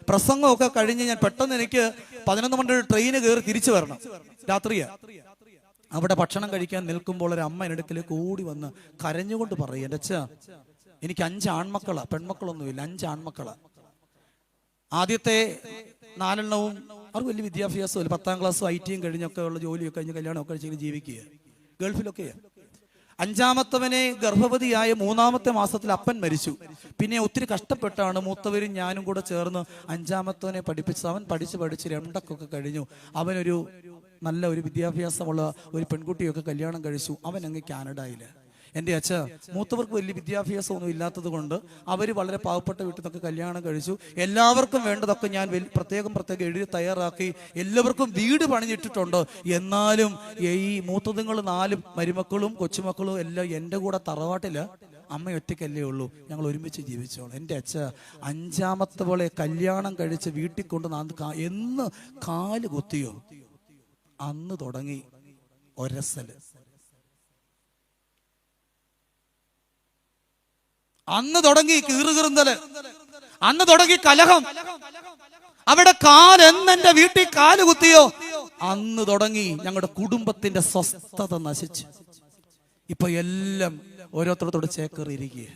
പ്രസംഗമൊക്കെ കഴിഞ്ഞ് ഞാൻ പെട്ടെന്ന് എനിക്ക് 11 മണി ട്രെയിന് കയറി തിരിച്ചു വരണം, രാത്രിയാ. അവിടെ ഭക്ഷണം കഴിക്കാൻ നിൽക്കുമ്പോൾ ഒരു അമ്മ അടുക്കലേക്ക് ഓടി വന്ന് കരഞ്ഞുകൊണ്ട് പറയും, എൻ്റെ അച്ഛാ, എനിക്ക് 5 ആൺമക്കളാ, പെൺമക്കളൊന്നുമില്ല, 5 ആൺമക്കളാ. ആദ്യത്തെ 4 എണ്ണവും അവർക്ക് വലിയ വിദ്യാഭ്യാസമില്ല, 10-ാം ക്ലാസ്സും IT കഴിഞ്ഞൊക്കെ ഉള്ള ജോലിയൊക്കെ കഴിഞ്ഞ് കല്യാണമൊക്കെ കഴിച്ച് ജീവിക്കുക, ഗൾഫിലൊക്കെയാണ്. 5-ാമത്തവനെ ഗർഭവതിയായ 3-ാമത്തെ മാസത്തിൽ അപ്പൻ മരിച്ചു. പിന്നെ ഒത്തിരി കഷ്ടപ്പെട്ടാണ് മൂത്തവരും ഞാനും കൂടെ ചേർന്ന് 5-ാമത്തവനെ പഠിപ്പിച്ചത്. അവൻ പഠിച്ച് 2 കഴിഞ്ഞു. അവനൊരു നല്ല ഒരു വിദ്യാഭ്യാസമുള്ള ഒരു പെൺകുട്ടിയൊക്കെ കല്യാണം കഴിച്ചു. അവൻ അങ്ങ് കാനഡയിൽ. എൻ്റെ അച്ഛ, മൂത്തവർക്ക് വലിയ വിദ്യാഭ്യാസമൊന്നും ഇല്ലാത്തത് കൊണ്ട് അവർ വളരെ പാവപ്പെട്ട വീട്ടിൽ നിന്നൊക്കെ കല്യാണം കഴിച്ചു. എല്ലാവർക്കും വേണ്ടതൊക്കെ ഞാൻ പ്രത്യേകം എഴുതി തയ്യാറാക്കി എല്ലാവർക്കും വീട് പണിഞ്ഞിട്ടിട്ടുണ്ട്. എന്നാലും ഈ മൂത്തതുങ്ങൾ 4 മരുമക്കളും കൊച്ചുമക്കളും എല്ലാം എൻ്റെ കൂടെ തറവാട്ടില്, അമ്മ ഒറ്റയ്ക്കല്ലേ ഉള്ളൂ, ഞങ്ങൾ ഒരുമിച്ച് ജീവിച്ചോളൂ. എൻ്റെ അച്ഛ, 5-ാമത്തെ പോലെ കല്യാണം കഴിച്ച് വീട്ടിൽ കൊണ്ട് എന്ന് കാല് കുത്തിയോ അന്ന് തുടങ്ങി ഒരസല്, അന്ന് തുടങ്ങി കീറുകീറുന്നല്, അന്ന് തുടങ്ങി കലഹം. അവിടെ എന്നെ വീട്ടിൽ കാല് കുത്തിയോ അന്ന് തുടങ്ങി ഞങ്ങളുടെ കുടുംബത്തിന്റെ സ്വസ്ഥത നശിച്ചു. ഇപ്പൊ എല്ലാം ഓരോരുത്തരോട് ചേക്കേറിയിരിക്കുക.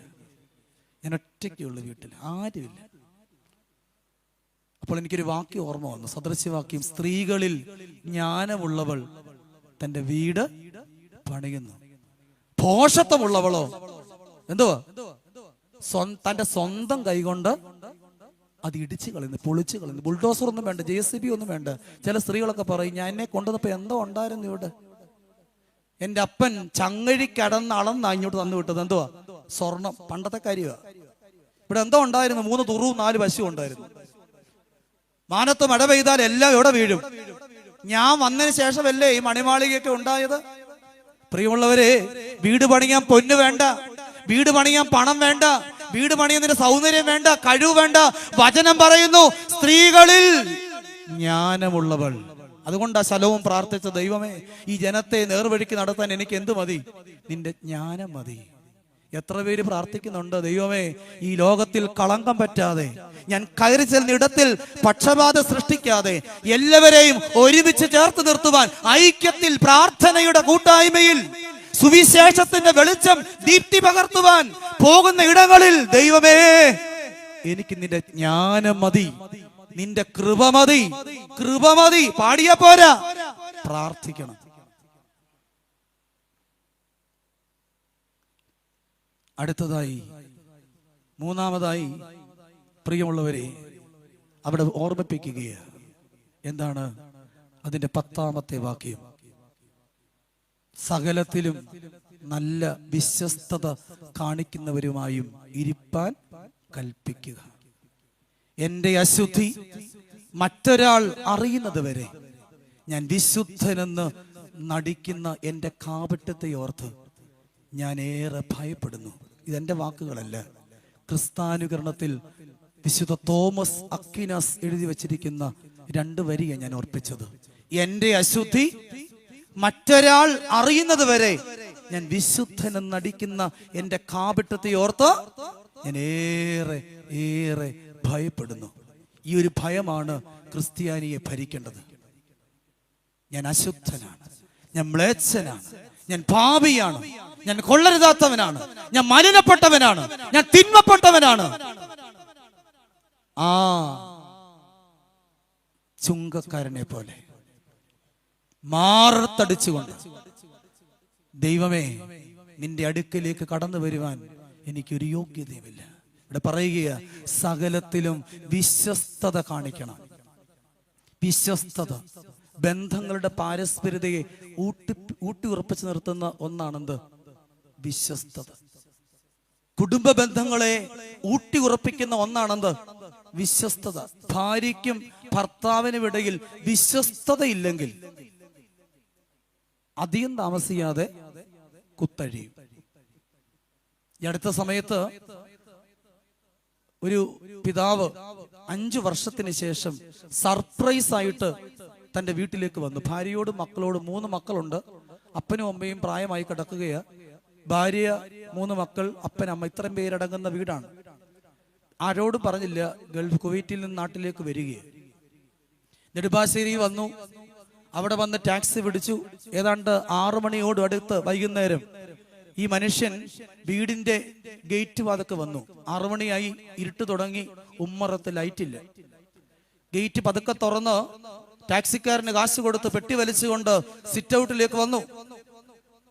ഞാൻ ഒറ്റയ്ക്കുള്ള വീട്ടിൽ ആരുമില്ല. അപ്പോൾ എനിക്കൊരു വാക്യം ഓർമ്മ വന്നു, സദൃശ്യവാക്യം, സ്ത്രീകളിൽ ജ്ഞാനമുള്ളവൾ തന്റെ വീട് പണിയുന്നു, ഭോഷത്വമുള്ളവളോ എന്തുവാ തന്റെ സ്വന്തം കൈകൊണ്ട് അത് ഇടിച്ച് കളയുന്നു, പൊളിച്ച് കളയുന്നു. ബുൾഡോസർ ഒന്നും വേണ്ട, JCB ഒന്നും വേണ്ട. ചില സ്ത്രീകളൊക്കെ പറയും, ഞാൻ എന്നെ കൊണ്ടുവന്നപ്പോ എന്തോ ഉണ്ടായിരുന്നു ഇവിടെ, എന്റെ അപ്പൻ ചങ്ങഴി കടന്ന് അളന്നാ ഇങ്ങോട്ട് തന്നു വിട്ടത്. എന്തുവാ? സ്വർണം. പണ്ടത്തെ കാര്യമാണ്. ഇവിടെ എന്തോ ഉണ്ടായിരുന്നു, 3 തുറുവും 4 പശു ഉണ്ടായിരുന്നു. മാനത്ത് മഴ പെയ്താൽ എല്ലാം എവിടെ വീഴും? ഞാൻ വന്നതിന് ശേഷമല്ലേ ഈ മണിമാളികയൊക്കെ ഉണ്ടായത്. പ്രിയമുള്ളവരെ, വീട് പണിയാൻ പൊന്ന് വേണ്ട, വീട് പണിയാൻ പണം വേണ്ട, വീട് പണിയുന്നതിന് സൗന്ദര്യം വേണ്ട, കഴിവ് വേണ്ട. വചനം പറയുന്നു, സ്ത്രീകളിൽ ജ്ഞാനമുള്ളവൾ. അതുകൊണ്ടാ ശലോമോൻ പ്രാർത്ഥിച്ച, ദൈവമേ, ഈ ജനത്തെ നേർവഴിക്ക് നടത്താൻ എനിക്ക് എന്ത് മതി? നിന്റെ ജ്ഞാനം മതി. എത്ര പേര് പ്രാർത്ഥിക്കുന്നുണ്ട്, ദൈവമേ, ഈ ലോകത്തിൽ കളങ്കം പറ്റാതെ, ഞാൻ കയറി ചെല്ലുന്ന ഇടത്തിൽ പക്ഷപാതം സൃഷ്ടിക്കാതെ എല്ലാവരെയും ഒരുമിച്ച് ചേർത്ത് നിർത്തുവാൻ, ഐക്യത്തിൽ പ്രാർത്ഥനയുടെ കൂട്ടായ്മയിൽ സുവിശേഷത്തിന്റെ വെളിച്ചം ദീപ്തി പകർത്തുവാൻ പോകുന്ന ഇടങ്ങളിൽ, ദൈവമേ, എനിക്ക് നിന്റെ ജ്ഞാനം മതി, നിന്റെ കൃപ മതി. കൃപ മതി. പാടിയ പോരാ, പ്രാർത്ഥിക്കണം. അടുത്തതായി, മൂന്നാമതായി, പ്രിയമുള്ളവരെ, അവിടെ ഓർമ്മിപ്പിക്കുകയാണ്. എന്താണ് അതിന്റെ 10ാമത്തെ വാക്യം? സകലത്തിലും നല്ല വിശ്വസ്തത കാണിക്കുന്നവരുമായും ഇരിപ്പാൻ കൽപ്പിക്കുക. എന്റെ അശുദ്ധി മറ്റൊരാൾ അറിയുന്നത് വരെ ഞാൻ വിശുദ്ധനെന്ന് നടിക്കുന്ന എന്റെ കാപട്യത്തെ ഓർത്ത് ഞാൻ ഏറെ ഭയപ്പെടുന്നു. ഇതെന്റെ വാക്കുകളല്ല. ക്രിസ്താനുകരണത്തിൽ വിശുദ്ധ തോമസ് അക്വിനാസ് എഴുതി വച്ചിരിക്കുന്ന 2 വരിയാണ് ഞാൻ ഓർപ്പിച്ചത്. എന്റെ അശുദ്ധി മറ്റൊരാൾ അറിയുന്നത് വരെ ഞാൻ വിശുദ്ധനെന്ന് നടിക്കുന്ന എന്റെ കാപട്യത്തെ ഓർത്ത് ഞാൻ ഏറെ ഏറെ ഭയപ്പെടുന്നു. ഈ ഒരു ഭയമാണ് ക്രിസ്ത്യാനിയെ ഭരിക്കേണ്ടത്. ഞാൻ അശുദ്ധനാണ്, ഞാൻ മ്ലേച്ഛനാണ്, ഞാൻ പാപിയാണ്, ഞാൻ കൊള്ളരുതാത്തവനാണ്, ഞാൻ മലിനപ്പെട്ടവനാണ്, ഞാൻ തിന്മപ്പെട്ടവനാണ്. ആ ചുങ്കക്കാരനെ പോലെ മാറത്തടിച്ചുകൊണ്ട്, ദൈവമേ, നിന്റെ അടുക്കലേക്ക് കടന്നു വരുവാൻ എനിക്കൊരു യോഗ്യതയുമില്ല. ഇവിടെ പറയുക, സകലത്തിലും വിശ്വസ്തത കാണിക്കണം. വിശ്വസ്തത ബന്ധങ്ങളുടെ പാരസ്പര്യതയെ ഊട്ടി ഉറപ്പിച്ചു നിർത്തുന്ന ഒന്നാണെന്ത്? വിശ്വസ്തത. കുടുംബ ബന്ധങ്ങളെ ഊട്ടി ഉറപ്പിക്കുന്ന ഒന്നാണെന്ത്? വിശ്വസ്തത. ഭാര്യയ്ക്കും ഭർത്താവിനും ഇടയിൽ വിശ്വസ്തതയില്ലെങ്കിൽ അധികം താമസിയാതെ കുത്തഴിയും. ഈ അടുത്ത സമയത്ത് ഒരു പിതാവ് 5 വർഷത്തിന് ശേഷം സർപ്രൈസ് ആയിട്ട് തന്റെ വീട്ടിലേക്ക് വന്നു. ഭാര്യയോടും മക്കളോടും, 3 മക്കളുണ്ട്, അപ്പനും അമ്മയും പ്രായമായി കിടക്കുകയാ. ഭാര്യ, 3 മക്കൾ, അപ്പൻ, അമ്മ, ഇത്രയും പേരടങ്ങുന്ന വീടാണ്. ആരോടും പറഞ്ഞില്ല ഗൾഫ് കുവൈറ്റിൽ നിന്ന് നാട്ടിലേക്ക് വരികയാണ്. നെടുമ്പാശ്ശേരി വന്നു. അവിടെ വന്ന് ടാക്സി പിടിച്ചു. ഏതാണ്ട് 6 മണിയോട് അടുത്ത് വൈകുന്നേരം ഈ മനുഷ്യൻ വീടിന്റെ ഗേറ്റ് വാതൊക്കെ വന്നു. 6 മണിയായി, ഇരുട്ട് തുടങ്ങി, ഉമ്മറത്ത് ലൈറ്റില്ല. ഗേറ്റ് പതുക്കെ തുറന്ന് ടാക്സിക്കാരന് കാശ് കൊടുത്ത് പെട്ടി വലിച്ചുകൊണ്ട് സിറ്റ് ഔട്ടിലേക്ക് വന്നു.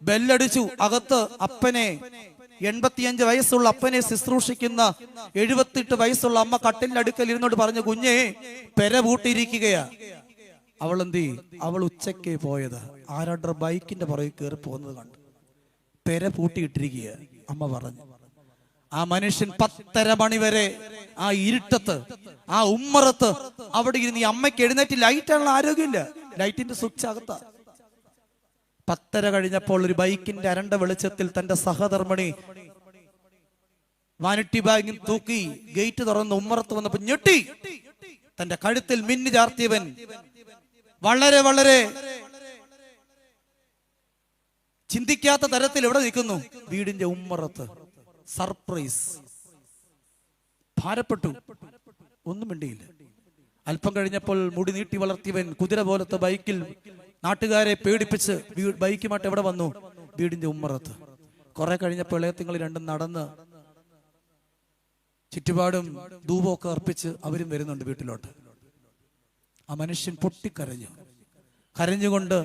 ബെല്ലടിച്ചു. അകത്ത് അപ്പനെ, 85 വയസ്സുള്ള അപ്പനെ ശുശ്രൂഷിക്കുന്ന 78 വയസ്സുള്ള അമ്മ കട്ടിലിന്റെ അടുക്കൽ ഇരുന്നോട് പറഞ്ഞു, കുഞ്ഞേ, പെര പൂട്ടിയിരിക്കുകയാ. അവൾ എന്ത്? അവൾ ഉച്ചയ്ക്ക് പോയത് ആരാണ്ടർ ബൈക്കിന്റെ പുറകെ കയറി പോകുന്നത് കണ്ടു. പെര പൂട്ടിയിട്ടിരിക്കുക. അമ്മ പറഞ്ഞു. ആ മനുഷ്യൻ 10:30 മണി വരെ ആ ഇരുട്ടത്ത്, ആ ഉമ്മറത്ത് അവിടെ ഇരുന്ന്, ഈ അമ്മയ്ക്ക് എഴുന്നേറ്റ് ലൈറ്റാണുള്ള ആരോഗ്യമില്ല, ലൈറ്റിന്റെ സ്വിച്ച് അകത്താ. 10:30 കഴിഞ്ഞപ്പോൾ ഒരു ബൈക്കിന്റെ അരണ്ട വെളിച്ചത്തിൽ തന്റെ സഹധർമ്മിണി വാനിറ്റി ബാഗിൽ തൂക്കി ഗേറ്റ് തുറന്ന് ഉമ്മറത്ത് വന്നപ്പോ ഞെട്ടി. തന്റെ കഴുത്തിൽ മിന്നു ചാർത്തിയവൻ വളരെ വളരെ ചിന്തിക്കാത്ത തരത്തിൽ എവിടെ നിൽക്കുന്നു? വീടിന്റെ ഉമ്മറത്ത്. സർപ്രൈസ്. ഭാരപ്പെട്ടു. ഒന്നും മിണ്ടിയില്ല. അല്പം കഴിഞ്ഞപ്പോൾ മുടി നീട്ടി വളർത്തിയവൻ കുതിര പോലത്തെ ബൈക്കിൽ നാട്ടുകാരെ പേടിപ്പിച്ച് ബൈക്കുമായിട്ട് എവിടെ വന്നു? വീടിന്റെ ഉമ്മറത്ത്. കുറെ കഴിഞ്ഞപ്പോൾ ഇളയത്തിങ്ങൾ രണ്ടും നടന്ന് ചുറ്റുപാടും ധൂപമൊക്കെ അർപ്പിച്ച് അവരും വരുന്നുണ്ട് വീട്ടിലോട്ട്. ആ മനുഷ്യൻ പൊട്ടിക്കരഞ്ഞു. കരഞ്ഞുകൊണ്ട്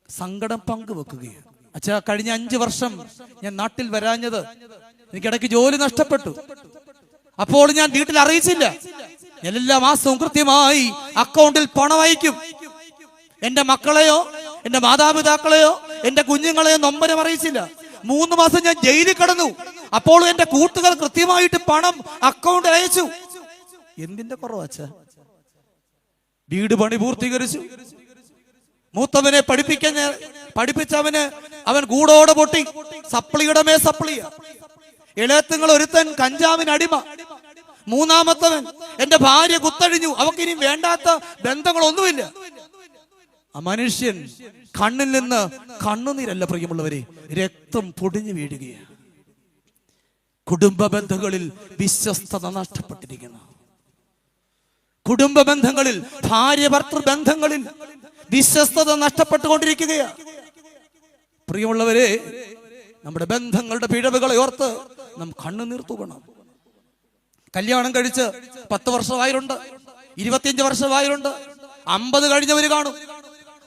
സങ്കടം പങ്കുവെക്കുകയാണ്. അച്ഛാ, കഴിഞ്ഞ 5 വർഷം ഞാൻ നാട്ടിൽ വരാഞ്ഞത്, എനിക്കിടയ്ക്ക് ജോലി നഷ്ടപ്പെട്ടു. അപ്പോൾ ഞാൻ വീട്ടിൽ അറിയിച്ചില്ല. എല്ലാ മാസവും കൃത്യമായി അക്കൗണ്ടിൽ പണം അയക്കും. എന്റെ മക്കളെയോ എന്റെ മാതാപിതാക്കളെയോ എന്റെ കുഞ്ഞുങ്ങളെയോ നൊമ്പരം അറിയിച്ചില്ല. 3 മാസം ഞാൻ ജയിലിൽ കിടന്നു. അപ്പോൾ എന്റെ കൂട്ടുകാർ കൃത്യമായിട്ട് പണം അക്കൗണ്ടിൽ അയച്ചു. എന്തിന്റെ കുറവച്ച? വീട് പണി പൂർത്തീകരിച്ചു. മൂത്തവനെ പഠിപ്പിച്ചവന് അവൻ കൂടോടെ പൊട്ടി. സപ്ലിയുടെ മേ സപ്ലിയ. ഇളയത്തുങ്ങൾ ഒരുത്തൻ കഞ്ചാവിന് അടിമ. മൂന്നാമത്തവൻ എന്റെ ഭാര്യ കുത്തഴിഞ്ഞു. അവക്കിനി വേണ്ടാത്ത ബന്ധങ്ങളൊന്നുമില്ല. ആ മനുഷ്യൻ കണ്ണിൽ നിന്ന് കണ്ണുനീരല്ല പ്രിയമുള്ളവരെ, രക്തം പൊടിഞ്ഞു വീഴുകയാണ്. കുടുംബ ബന്ധങ്ങളിൽ വിശ്വസ്തത നഷ്ടപ്പെട്ടിരിക്കുന്നു. കുടുംബ ബന്ധങ്ങളിൽ, ഭാര്യ ഭർത്തൃ ബന്ധങ്ങളിൽ വിശ്വസ്തത നഷ്ടപ്പെട്ടുകൊണ്ടിരിക്കുകയാണ്. പ്രിയമുള്ളവരെ, നമ്മുടെ ബന്ധങ്ങളുടെ പിഴവുകളെ ഓർത്ത് നാം കണ്ണുനീർ തൂകണം. കല്യാണം കഴിച്ച് 10 വർഷമായവരുണ്ട്, 25 വർഷമായവരുണ്ട്, 50 കഴിഞ്ഞവര് കാണും,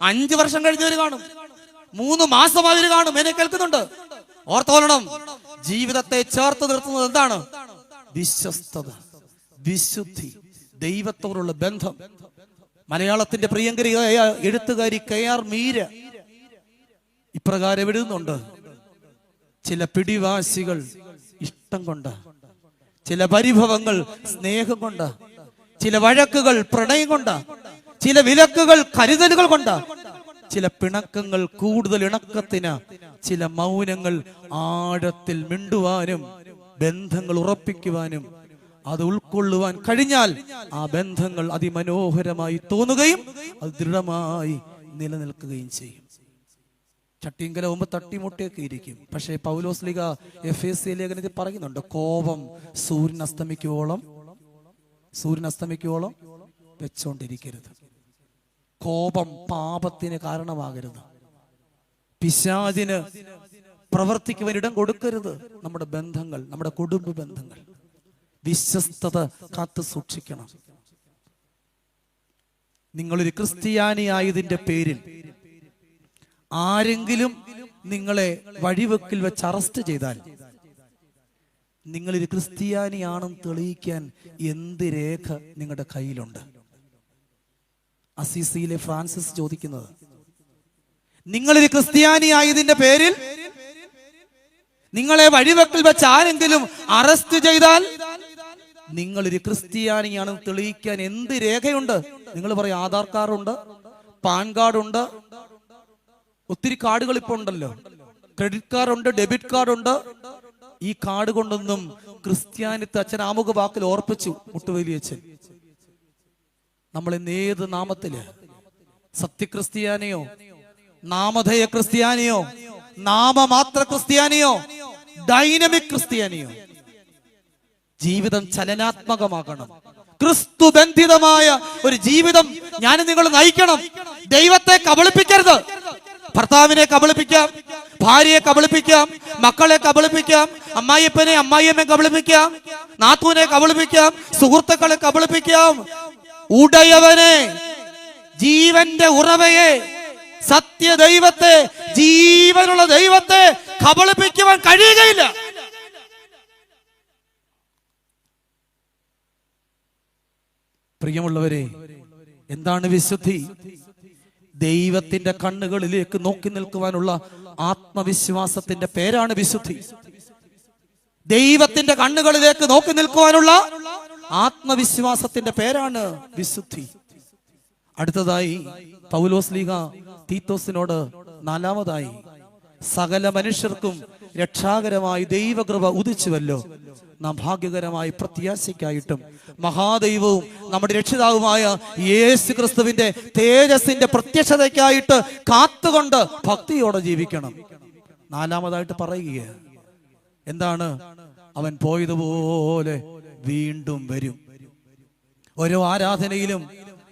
5 വർഷം കഴിഞ്ഞവര് കാണും, 3 മാസമായവര് കാണും. എന്നെ കേൾക്കുന്നുണ്ട്. ഓർത്തോളണം, ജീവിതത്തെ ചേർത്ത് നിർത്തുന്നത് എന്താണ്? വിശ്വസ്തത, വിശുദ്ധി, ദൈവത്തോടുള്ള ബന്ധം. മലയാളത്തിന്റെ പ്രിയങ്കരിയായ എഴുത്തുകാരി KR മീര ഇപ്രകാരം എഴുതുന്നുണ്ട്: ചില പിടിവാശികൾ ഇഷ്ടം കൊണ്ട്, ചില പരിഭവങ്ങൾ സ്നേഹം കൊണ്ട്, ചില വഴക്കുകൾ പ്രണയം കൊണ്ട്, ചില വിലക്കുകൾ കരുതലുകൾ കൊണ്ട്, ചില പിണക്കങ്ങൾ കൂടുതൽ ഇണക്കത്തിന്, ചില മൗനങ്ങൾ ആഴത്തിൽ മിണ്ടുവാനും ബന്ധങ്ങൾ ഉറപ്പിക്കുവാനും അത് ഉൾക്കൊള്ളുവാൻ കഴിഞ്ഞാൽ ആ ബന്ധങ്ങൾ അതിമനോഹരമായി തോന്നുകയും അത് ദൃഢമായി നിലനിൽക്കുകയും ചെയ്യും. ചട്ടിങ്കലാവുമ്പോ തട്ടിമുട്ടിയൊക്കെ ഇരിക്കും. പക്ഷേ പൗലോസ് ലീഗ FSC ലേഖനത്തിൽ പറയുന്നുണ്ട്, കോപം സൂര്യൻ അസ്തമിക്കുവോളം വെച്ചോണ്ടിരിക്കരുത്. കോപം പാപത്തിന് കാരണമാകരുത്. പിശാചിന് പ്രവർത്തിക്കുവാൻ ഇടം കൊടുക്കരുത്. നമ്മുടെ ബന്ധങ്ങൾ, നമ്മുടെ കുടുംബ ബന്ധങ്ങൾ വിശ്വസ്തത കാത്തു സൂക്ഷിക്കണം. നിങ്ങളൊരു ക്രിസ്ത്യാനിയായതിന്റെ പേരിൽ ആരെങ്കിലും നിങ്ങളെ വഴിവെക്കിൽ വെച്ച് അറസ്റ്റ് ചെയ്താൽ നിങ്ങളൊരു ക്രിസ്ത്യാനിയാണെന്ന് തെളിയിക്കാൻ എന്ത് രേഖ നിങ്ങളുടെ കയ്യിലുണ്ട്? അസീസിയിലെ ഫ്രാൻസിസ് ചോദിക്കുന്നത്, നിങ്ങളൊരു ക്രിസ്ത്യാനിയായതിന്റെ പേരിൽ നിങ്ങളെ വഴിവെക്കിൽ വെച്ച് ആരെങ്കിലും അറസ്റ്റ് ചെയ്താൽ നിങ്ങളൊരു ക്രിസ്ത്യാനിയാണെന്ന് തെളിയിക്കാൻ എന്ത് രേഖയുണ്ട്? നിങ്ങൾ പറയും, ആധാർ കാർഡുണ്ട്, പാൻ കാർഡുണ്ട്, ഒത്തിരി കാർഡുകൾ ഇപ്പൊ ഉണ്ടല്ലോ, ക്രെഡിറ്റ് കാർഡ് ഉണ്ട്, ഡെബിറ്റ് കാർഡ് ഉണ്ട്. ഈ കാർഡ് കൊണ്ടൊന്നും ക്രിസ്ത്യാനിത്വ അച്ഛൻ ആമുഖ വാക്കിൽ ഓർപ്പിച്ചു മുട്ടുവേലിയച്ഛൻ. നമ്മൾ ഇന്ന് ഏത് നാമത്തില്, സത്യക്രിസ്ത്യാനിയോ, നാമധേയ ക്രിസ്ത്യാനിയോ, നാമമാത്ര ക്രിസ്ത്യാനിയോ, ഡൈനമിക് ക്രിസ്ത്യാനിയോ, ജീവിതം ചലനാത്മകമാകണം. ക്രിസ്തു ബന്ധിതമായ ഒരു ജീവിതം ഞാൻ നിങ്ങൾ നയിക്കണം. ദൈവത്തെ കബളിപ്പിക്കരുത്. ഭർത്താവിനെ കബളിപ്പിക്കാം, ഭാര്യയെ കബളിപ്പിക്കാം, മക്കളെ കബളിപ്പിക്കാം, അമ്മായിയപ്പനെ അമ്മായിയമ്മയെ കബളിപ്പിക്കാം, നാത്തൂനെ കബളിപ്പിക്കാം, സുഹൃത്തുക്കളെ കബളിപ്പിക്കാം. ഉടയവനെ, ജീവന്റെ ഉറവയെ, സത്യ ദൈവത്തെ, ജീവനുള്ള ദൈവത്തെ കബളിപ്പിക്കുവാൻ കഴിയുകയില്ല. പ്രിയമുള്ളവരെ, എന്താണ് വിശുദ്ധി? ദൈവത്തിന്റെ കണ്ണുകളിലേക്ക് നോക്കി നിൽക്കുവാനുള്ള ആത്മവിശ്വാസത്തിന്റെ പേരാണ് വിശുദ്ധി. ദൈവത്തിന്റെ കണ്ണുകളിലേക്ക് നോക്കി നിൽക്കുവാനുള്ള ആത്മവിശ്വാസത്തിന്റെ പേരാണ് വിശുദ്ധി. അടുത്തതായി പൗലോസ് ലീഗ തീത്തോസിനോട് 4-മതായി, സകല മനുഷ്യർക്കും രക്ഷാകരമായി ദൈവകൃപ ഉദിച്ചുവല്ലോ, നാം ഭാഗ്യകരമായി പ്രത്യാശയ്ക്കായിട്ടും മഹാദൈവവും നമ്മുടെ രക്ഷിതാവുമായ യേശു ക്രിസ്തുവിന്റെ തേജസ്സിന്റെ പ്രത്യക്ഷതയ്ക്കായിട്ട് കാത്തുകൊണ്ട് ഭക്തിയോടെ ജീവിക്കണം. 4-മതായിട്ട് പറയുക എന്താണ്? അവൻ പോയതുപോലെ വീണ്ടും വരും. ഓരോ ആരാധനയിലും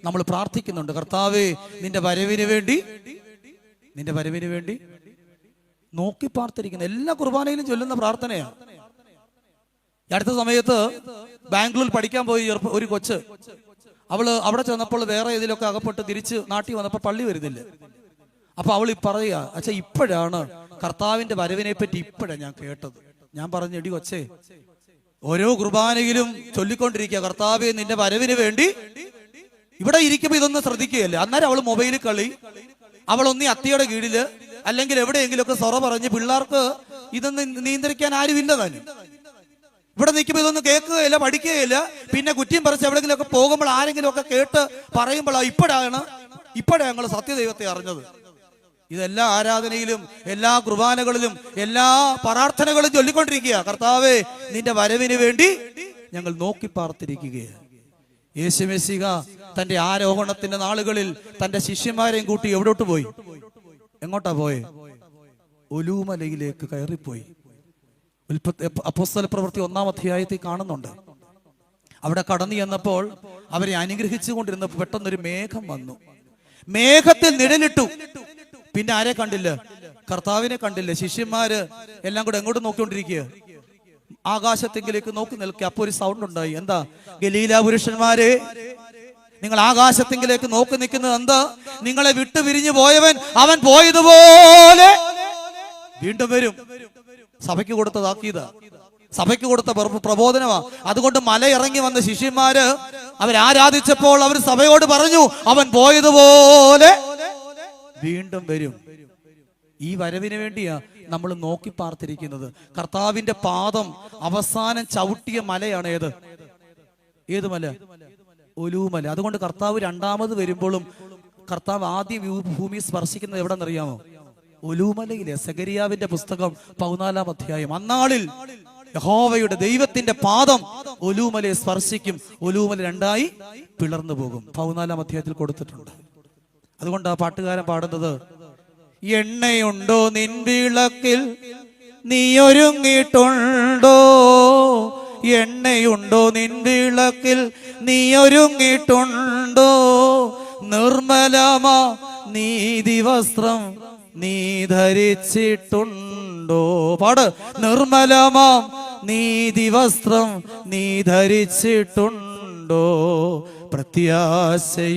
നമ്മൾ പ്രാർത്ഥിക്കുന്നുണ്ട്, കർത്താവേ നിന്റെ വരവിന് വേണ്ടി നോക്കി പാർത്തിരിക്കുന്ന. എല്ലാ കുർബാനയിലും ചൊല്ലുന്ന പ്രാർത്ഥനയാണ്. അടുത്ത സമയത്ത് ബാംഗ്ലൂരിൽ പഠിക്കാൻ പോയി ഒരു കൊച്ച്, അവള് അവിടെ ചെന്നപ്പോൾ വേറെ ഇതിലൊക്കെ അകപ്പെട്ട് തിരിച്ച് നാട്ടിൽ വന്നപ്പോൾ പള്ളി വരുന്നില്ല. അപ്പൊ അവൾ പറയുക, അച്ഛാ ഇപ്പോഴാണ് കർത്താവിന്റെ വരവിനെ പറ്റി ഇപ്പോഴാണ് ഞാൻ കേട്ടത്. ഞാൻ പറഞ്ഞു, എടി കൊച്ചേ, ഓരോ കുർബാനയിലും ചൊല്ലിക്കൊണ്ടിരിക്കുക, കർത്താവേ നിന്റെ വരവിന് വേണ്ടി. ഇവിടെ ഇരിക്കുമ്പോ ഇതൊന്നും ശ്രദ്ധിക്കുകയല്ലേ. അന്നേരം അവള് മൊബൈലിൽ കളി, അവളൊന്നീ അത്തിയുടെ കീഴില് അല്ലെങ്കിൽ എവിടെയെങ്കിലുമൊക്കെ സൊറ പറഞ്ഞ് പിള്ളേർക്ക് ഇതൊന്നും നിയന്ത്രിക്കാൻ ആരുമില്ല താനും. ഇവിടെ നിൽക്കുമ്പോൾ ഇതൊന്നും കേൾക്കുകയില്ല, പഠിക്കുകയില്ല. പിന്നെ കുറ്റിയും പറിച്ച് എവിടെയെങ്കിലും ഒക്കെ പോകുമ്പോൾ ആരെങ്കിലും ഒക്കെ കേട്ട് പറയുമ്പോഴാണ് ഇപ്പോഴാണ് ഞങ്ങൾ സത്യദൈവത്തെ അറിഞ്ഞത്. ഇതെല്ലാ ആരാധനയിലും എല്ലാ കുർബാനകളിലും എല്ലാ പ്രാർത്ഥനകളും ചൊല്ലിക്കൊണ്ടിരിക്കുക, കർത്താവേ നിന്റെ വരവിന് വേണ്ടി ഞങ്ങൾ നോക്കി പാർത്തിരിക്കുകയാണ്. യേശുമശിഹ തന്റെ ആരോഹണത്തിന്റെ നാളുകളിൽ തന്റെ ശിഷ്യന്മാരെയും കൂട്ടി എവിടോട്ട് പോയി? എങ്ങോട്ടാ പോയെ? ഒലൂമലയിലേക്ക് കയറിപ്പോയി. അപ്പോസ്തല പ്രവൃത്തി 1-ാം അധ്യായത്തിൽ കാണുന്നുണ്ട്. അവിടെ കടന്നു ചെന്നപ്പോൾ അവരെ അനുഗ്രഹിച്ചു കൊണ്ടിരുന്നപ്പോൾ പെട്ടെന്നൊരു മേഘം വന്നു. മേഘത്തിൽ നിഴലിട്ടു. പിന്നെ ആരെ കണ്ടില്ല? കർത്താവിനെ കണ്ടില്ല. ശിഷ്യന്മാര് എല്ലാം കൂടെ എങ്ങോട്ട് നോക്കിക്കൊണ്ടിരിക്കുക? ആകാശത്തെങ്കിലേക്ക് നോക്കി നിൽക്കുക. അപ്പൊ ഒരു സൗണ്ട് ഉണ്ടായി. എന്താ? ഗലീല പുരുഷന്മാരെ, നിങ്ങൾ ആകാശത്തെങ്കിലേക്ക് നോക്കി നിൽക്കുന്നത് എന്താ? നിങ്ങളെ വിട്ടു പിരിഞ്ഞു പോയവൻ അവൻ പോയതുപോലെ വീണ്ടും വരും. സഭയ്ക്ക് കൊടുത്തതാക്കിയതാ, സഭയ്ക്ക് കൊടുത്ത പ്രബോധനമാ. അതുകൊണ്ട് മലയിറങ്ങി വന്ന ശിഷ്യന്മാര് അവരാരാധിച്ചപ്പോൾ അവർ സഭയോട് പറഞ്ഞു, അവൻ പോയതുപോലെ വീണ്ടും വരും. ഈ വരവിന് വേണ്ടിയാ നമ്മൾ നോക്കി പാർത്തിരിക്കുന്നത്. കർത്താവിന്റെ പാദം അവസാനം ചവിട്ടിയ മലയാണ് ഏത് മല? ഒലൂമല. അതുകൊണ്ട് കർത്താവ് രണ്ടാമത് വരുമ്പോഴും കർത്താവ് ആദ്യം ഭൂമി സ്പർശിക്കുന്നത് എവിടെന്നറിയാമോ? ഒലൂമലയിലെ. സെഖരിയാവിന്റെ പുസ്തകം 14-ാം അധ്യായം. അന്നാളിൽ യഹോവയുടെ ദൈവത്തിന്റെ പാദം ഒലൂമലയെ സ്പർശിക്കും. ഒലൂമല രണ്ടായി പിളർന്നു പോകും. 14-ാം അധ്യായത്തിൽ കൊടുത്തിട്ടുണ്ട്. അതുകൊണ്ട് ആ പാട്ടുകാരൻ പാടുന്നത്, എണ്ണയുണ്ടോ നിൻ വിളക്കിൽ നീ ഒരുങ്ങിയിട്ടുണ്ടോ? എണ്ണയുണ്ടോ നിൻ വിളക്കിൽ നീ ഒരുങ്ങിയിട്ടുണ്ടോ? നിർമ്മലമാ നീതി വസ്ത്രം നീ ധരിച്ചിട്ടുണ്ടോ? പാട്. നിർമ്മലമാം നീതി വസ്ത്രം നീ ധരിച്ചിട്ടുണ്ടോ? പ്രത്യാശയോടിതാ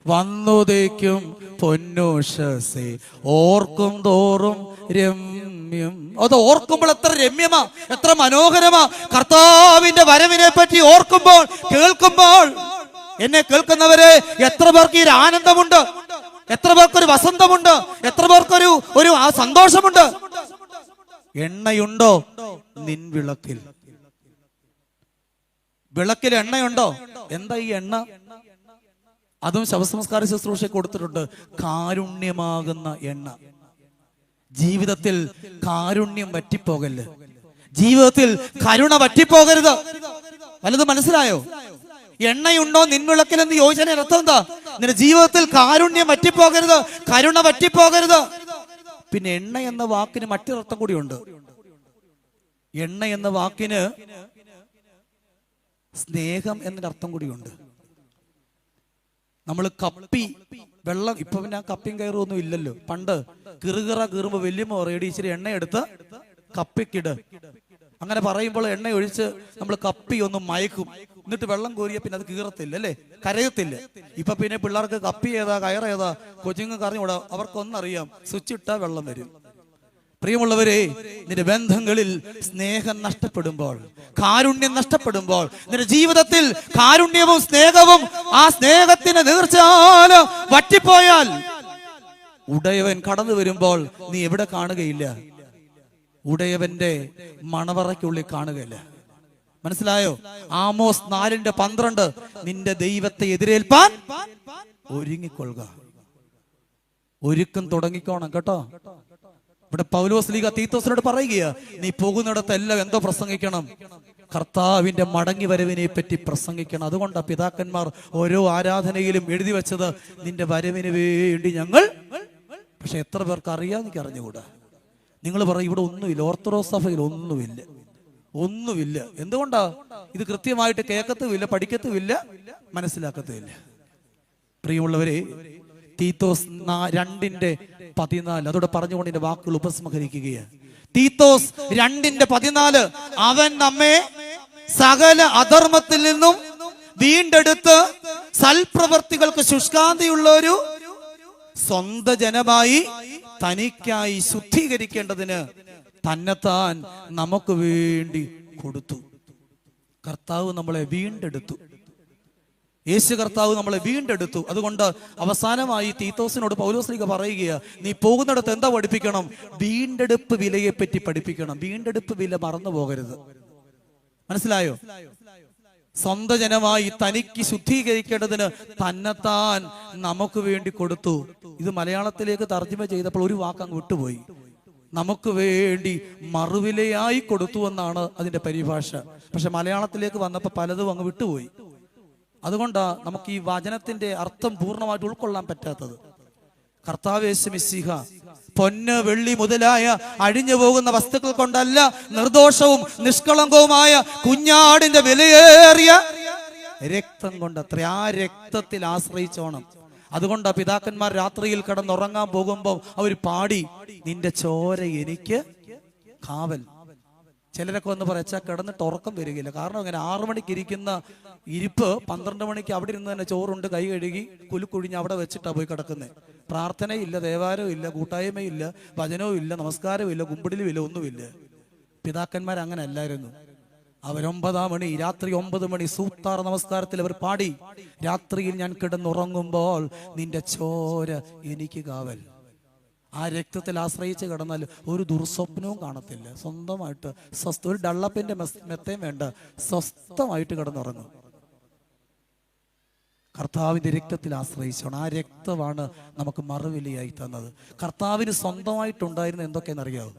വന്നുദിക്കും പൊന്നുഷസേ, ഓർക്കും തോറും രമ്യം. അത് ഓർക്കുമ്പോൾ എത്ര രമ്യമാ, എത്ര മനോഹരമാ. കർത്താവിന്റെ വരവിനെ പറ്റി ഓർക്കുമ്പോൾ, കേൾക്കുമ്പോൾ, എന്നെ കേൾക്കുന്നവരെ എത്ര പേർക്ക് ഈ ആനന്ദമുണ്ട്, എത്ര പേർക്കൊരു വസന്തമുണ്ട്, എത്ര പേർക്കൊരു സന്തോഷമുണ്ട്. എണ്ണയുണ്ടോ നിൻ വിളക്കിൽ? വിളക്കിൽ എണ്ണയുണ്ടോ? എന്താ ഈ എണ്ണ? അതും ശവസംസ്കാര ശുശ്രൂഷ കൊടുത്തിട്ടുണ്ട്. കാരുണ്യമാകുന്ന എണ്ണ. ജീവിതത്തിൽ കാരുണ്യം വറ്റിപ്പോകല്ല്, ജീവിതത്തിൽ കരുണ വറ്റിപ്പോകരുത്. വല്ലതും മനസ്സിലായോ? എണ്ണയുണ്ടോ നിൻവിളക്കിൽ എന്ന് ചോദിച്ചതിന് അർത്ഥം എന്താ? നിന്റെ ജീവിതത്തിൽ കാരുണ്യം വറ്റിപ്പോകരുത്, കരുണ വറ്റിപ്പോകരുത്. പിന്നെ എണ്ണ എന്ന വാക്കിന് മറ്റൊരർത്ഥം കൂടിയുണ്ട്. എണ്ണ എന്ന വാക്കിന് സ്നേഹം എന്നൊരർത്ഥം കൂടിയുണ്ട്. നമ്മൾ കപ്പി വെള്ളം, ഇപ്പൊ പിന്നെ കപ്പിയും കയറൊന്നും ഇല്ലല്ലോ. പണ്ട് കീറുമ്പോ വല്യമ്മ പറയും, ഇച്ചിരി എണ്ണ എടുത്ത് കപ്പിക്കിട്. അങ്ങനെ പറയുമ്പോൾ എണ്ണ ഒഴിച്ച് നമ്മൾ കപ്പി ഒന്ന് മയക്കും. എന്നിട്ട് വെള്ളം കോരിയ പിന്നെ അത് കീറത്തില്ല, അല്ലേ? കരയത്തില്ല. ഇപ്പൊ പിന്നെ പിള്ളേർക്ക് കപ്പി ഏതാ കയറേതാ കൊച്ചുങ്ങൾക്ക് അറിഞ്ഞൂടാ. അവർക്കൊന്നറിയാം, സ്വിച്ച് ഇട്ടാ വെള്ളം വരും. പ്രിയമുള്ളവരെ, നിന്റെ ബന്ധങ്ങളിൽ സ്നേഹം നഷ്ടപ്പെടുമ്പോൾ, കാരുണ്യം നഷ്ടപ്പെടുമ്പോൾ, നിന്റെ ജീവിതത്തിൽ കാരുണ്യവും സ്നേഹവും ആ സ്നേഹത്തിന് നീർച്ചാൽ വറ്റിപ്പോയാൽ, ഉടയവൻ കടന്നു വരുമ്പോൾ നീ എവിടെ കാണുകയില്ല? ഉടയവന്റെ മണവറയ്ക്കുള്ളിൽ കാണുകയില്ല. മനസ്സിലായോ? ആമോസ് 4:12 നിന്റെ ദൈവത്തെ എതിരേൽപ്പാൻ ഒരുങ്ങിക്കൊള്ളുക. ഒരുക്കം തുടങ്ങിക്കോണം കേട്ടോ. ഇവിടെ പൗലോസ് ലീഗ തീത്തോസിനോട് പറയുക, നീ പോകുന്നിടത്തെല്ലാം എന്തോ പ്രസംഗിക്കണം? കർത്താവിന്റെ മടങ്ങി വരവിനെ പറ്റി പ്രസംഗിക്കണം. അതുകൊണ്ടാ പിതാക്കന്മാർ ഓരോ ആരാധനയിലും എഴുതി വെച്ചത്, നിന്റെ വരവിന് വേണ്ടി ഞങ്ങൾ. പക്ഷെ എത്ര പേർക്ക് അറിയാൻ എനിക്ക് അറിഞ്ഞുകൂടാ. നിങ്ങൾ പറയും ഇവിടെ ഒന്നുമില്ല, ഓർത്തഡോക്സ് സഭയിൽ ഒന്നുമില്ല. എന്തുകൊണ്ടാ? ഇത് കൃത്യമായിട്ട് കേൾക്കത്തുമില്ല, പഠിക്കത്തുമില്ല, മനസ്സിലാക്കത്തുമില്ല. പ്രിയമുള്ളവരെ, തീത്തോസ് 2:14 അതോടെ പറഞ്ഞുകൊണ്ട് എന്റെ വാക്കുകൾ ഉപസംഹരിക്കുകയാണ്. തീത്തോസ് 2:14 അവൻ നമ്മെ സകല അധർമ്മത്തിൽ നിന്നും വീണ്ടെടുത്ത് സൽപ്രവർത്തികൾക്ക് ശുഷ്കാന്തിയുള്ള ഒരു സ്വന്തം ജനമായി തനിക്കായി ശുദ്ധീകരിക്കേണ്ടതിന് തന്നെത്താൻ നമുക്ക് വേണ്ടി കൊടുത്തു. കർത്താവ് നമ്മളെ വീണ്ടെടുത്തു. യേശു കർത്താവ് നമ്മളെ വീണ്ടെടുത്തു. അതുകൊണ്ട് അവസാനമായി തീത്തോസിനോട് പൗലോസ്ലീഹ പറയുകയാ, നീ പോകുന്നിടത്ത് എന്താ പഠിപ്പിക്കണം? വീണ്ടെടുപ്പ് വിലയെ പറ്റി പഠിപ്പിക്കണം. വീണ്ടെടുപ്പ് വില മറന്നു പോകരുത്. മനസ്സിലായോ? സ്വന്തം ജനമായി തനിക്ക് ശുദ്ധീകരിക്കേണ്ടതിന് തന്നെത്താൻ നമുക്ക് വേണ്ടി കൊടുത്തു. ഇത് മലയാളത്തിലേക്ക് തർജ്ജമ ചെയ്തപ്പോൾ ഒരു വാക്ക് അങ്ങ് വിട്ടുപോയി. നമുക്ക് വേണ്ടി മറുവിലയായി കൊടുത്തു എന്നാണ് അതിന്റെ പരിഭാഷ. പക്ഷെ മലയാളത്തിലേക്ക് വന്നപ്പോൾ പലതും അങ്ങ് വിട്ടുപോയി. അതുകൊണ്ടാ നമുക്ക് ഈ വചനത്തിന്റെ അർത്ഥം പൂർണ്ണമായിട്ട് ഉൾക്കൊള്ളാൻ പറ്റാത്തത്. കർത്താവ് യേശു മിശിഹ പൊന്ന് വെള്ളി മുതലായ അഴിഞ്ഞു പോകുന്ന വസ്തുക്കൾ കൊണ്ടല്ല, നിർദോഷവും നിഷ്കളങ്കവുമായ കുഞ്ഞാടിന്റെ വിലയേറിയ രക്തം കൊണ്ട് അത്ര. ആ രക്തത്തിൽ ആശ്രയിച്ചോണം. അതുകൊണ്ടാ പിതാക്കന്മാർ രാത്രിയിൽ കിടന്നുറങ്ങാൻ പോകുമ്പോൾ അവർ പാടി, നിന്റെ ചോര എനിക്ക് കാവൽ. ചിലരൊക്കെ വന്ന് പറച്ചാൽ കിടന്നിട്ട് ഉറക്കം വരികയില്ല. കാരണം അങ്ങനെ 6 മണിക്ക് ഇരിക്കുന്ന ഇരിപ്പ് 12 മണിക്ക് അവിടെ ഇരുന്ന് തന്നെ ചോറുണ്ട്, കൈ കഴുകി കുലുക്കുഴിഞ്ഞ് അവിടെ വെച്ചിട്ടാ പോയി കിടക്കുന്നത്. പ്രാർത്ഥനയില്ല, ദേവാലയവും ഇല്ല, കൂട്ടായ്മയില്ല, വചനവും ഇല്ല, നമസ്കാരവും ഇല്ല, കുമ്പിടിലും ഇല്ല, ഒന്നുമില്ല. പിതാക്കന്മാർ അങ്ങനെ അല്ലായിരുന്നു. അവർ 9 മണി, രാത്രി 9 മണി സൂത്താർ നമസ്കാരത്തിൽ അവർ പാടി, രാത്രിയിൽ ഞാൻ കിടന്നുറങ്ങുമ്പോൾ നിന്റെ ചോര എനിക്ക് കാവൽ. ആ രക്തത്തിൽ ആശ്രയിച്ച് കിടന്നാൽ ഒരു ദുർസ്വപ്നവും കാണത്തില്ല. സ്വന്തമായിട്ട് ഒരു ഡള്ളപ്പിന്റെ മെത്തയും വേണ്ട, സ്വസ്ഥമായിട്ട് കിടന്നുറങ്ങും. കർത്താവിന്റെ രക്തത്തിൽ ആശ്രയിച്ചോണം. ആ രക്തമാണ് നമുക്ക് മറുവിലയായി തന്നത്. കർത്താവിന് സ്വന്തമായിട്ടുണ്ടായിരുന്ന എന്തൊക്കെയെന്നറിയാവോ?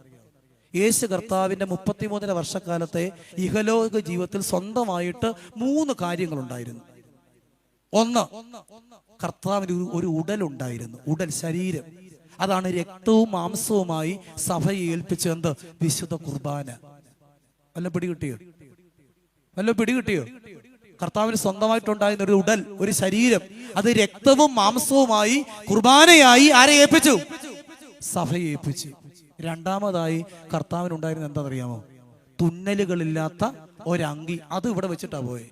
യേശു കർത്താവിന്റെ 33 വർഷക്കാലത്തെ ഇഹലോക ജീവിതത്തിൽ സ്വന്തമായിട്ട് 3 കാര്യങ്ങളുണ്ടായിരുന്നു. ഒന്ന്, കർത്താവിന് ഒരു ഉടലുണ്ടായിരുന്നു. ഉടൽ, ശരീരം. അതാണ് രക്തവും മാംസവുമായി സഭയെ ഏൽപ്പിച്ച് എന്ത്? വിശുദ്ധ കുർബാന. വല്ല പിടികിട്ടിയോ? കർത്താവിന് സ്വന്തമായിട്ടുണ്ടായിരുന്ന ഒരു ഉടൽ, ഒരു ശരീരം. അത് രക്തവും മാംസവുമായി കുർബാനയായി ആരെ ഏൽപ്പിച്ചു? സഭയെ ഏൽപ്പിച്ചു. രണ്ടാമതായി കർത്താവിനുണ്ടായിരുന്ന എന്താണെന്നറിയാമോ? തുന്നലുകളില്ലാത്ത ഒരങ്കി. അത് ഇവിടെ വെച്ചിട്ടാ പോയെ.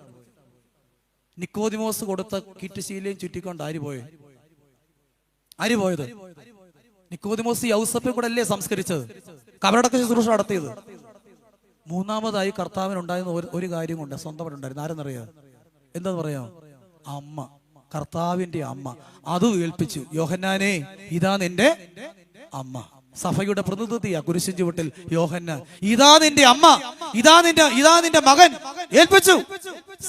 നിക്കോദിമോസ് കൊടുത്ത കീറ്റുശീലയും ചുറ്റിക്കൊണ്ട് ആര് പോയത്? നിക്കോദിമോസ് യൗസഫെ കൂടെ അല്ലേ സംസ്കരിച്ചത്, കബറടക്ക ശുശ്രൂഷ നടത്തിയത്. മൂന്നാമതായി കർത്താവിനുണ്ടായിരുന്ന ഒരു കാര്യം കൊണ്ട് സ്വന്തമായിട്ടുണ്ടായിരുന്നു. ആരെന്നറിയാം? എന്താന്ന് പറയാം? അമ്മ, കർത്താവിന്റെ അമ്മ. അത് ഏൽപ്പിച്ചു. യോഹന്നാനെ, ഇതാ നിന്റെ അമ്മ. സഭയുടെ പ്രതിനിധിയാ കുരിശിൻ ചുവട്ടിൽ യോഹന്നാൻ. ഇതാ നിന്റെ അമ്മ, ഇതാ നിന്റെ മകൻ. ഏൽപ്പിച്ചു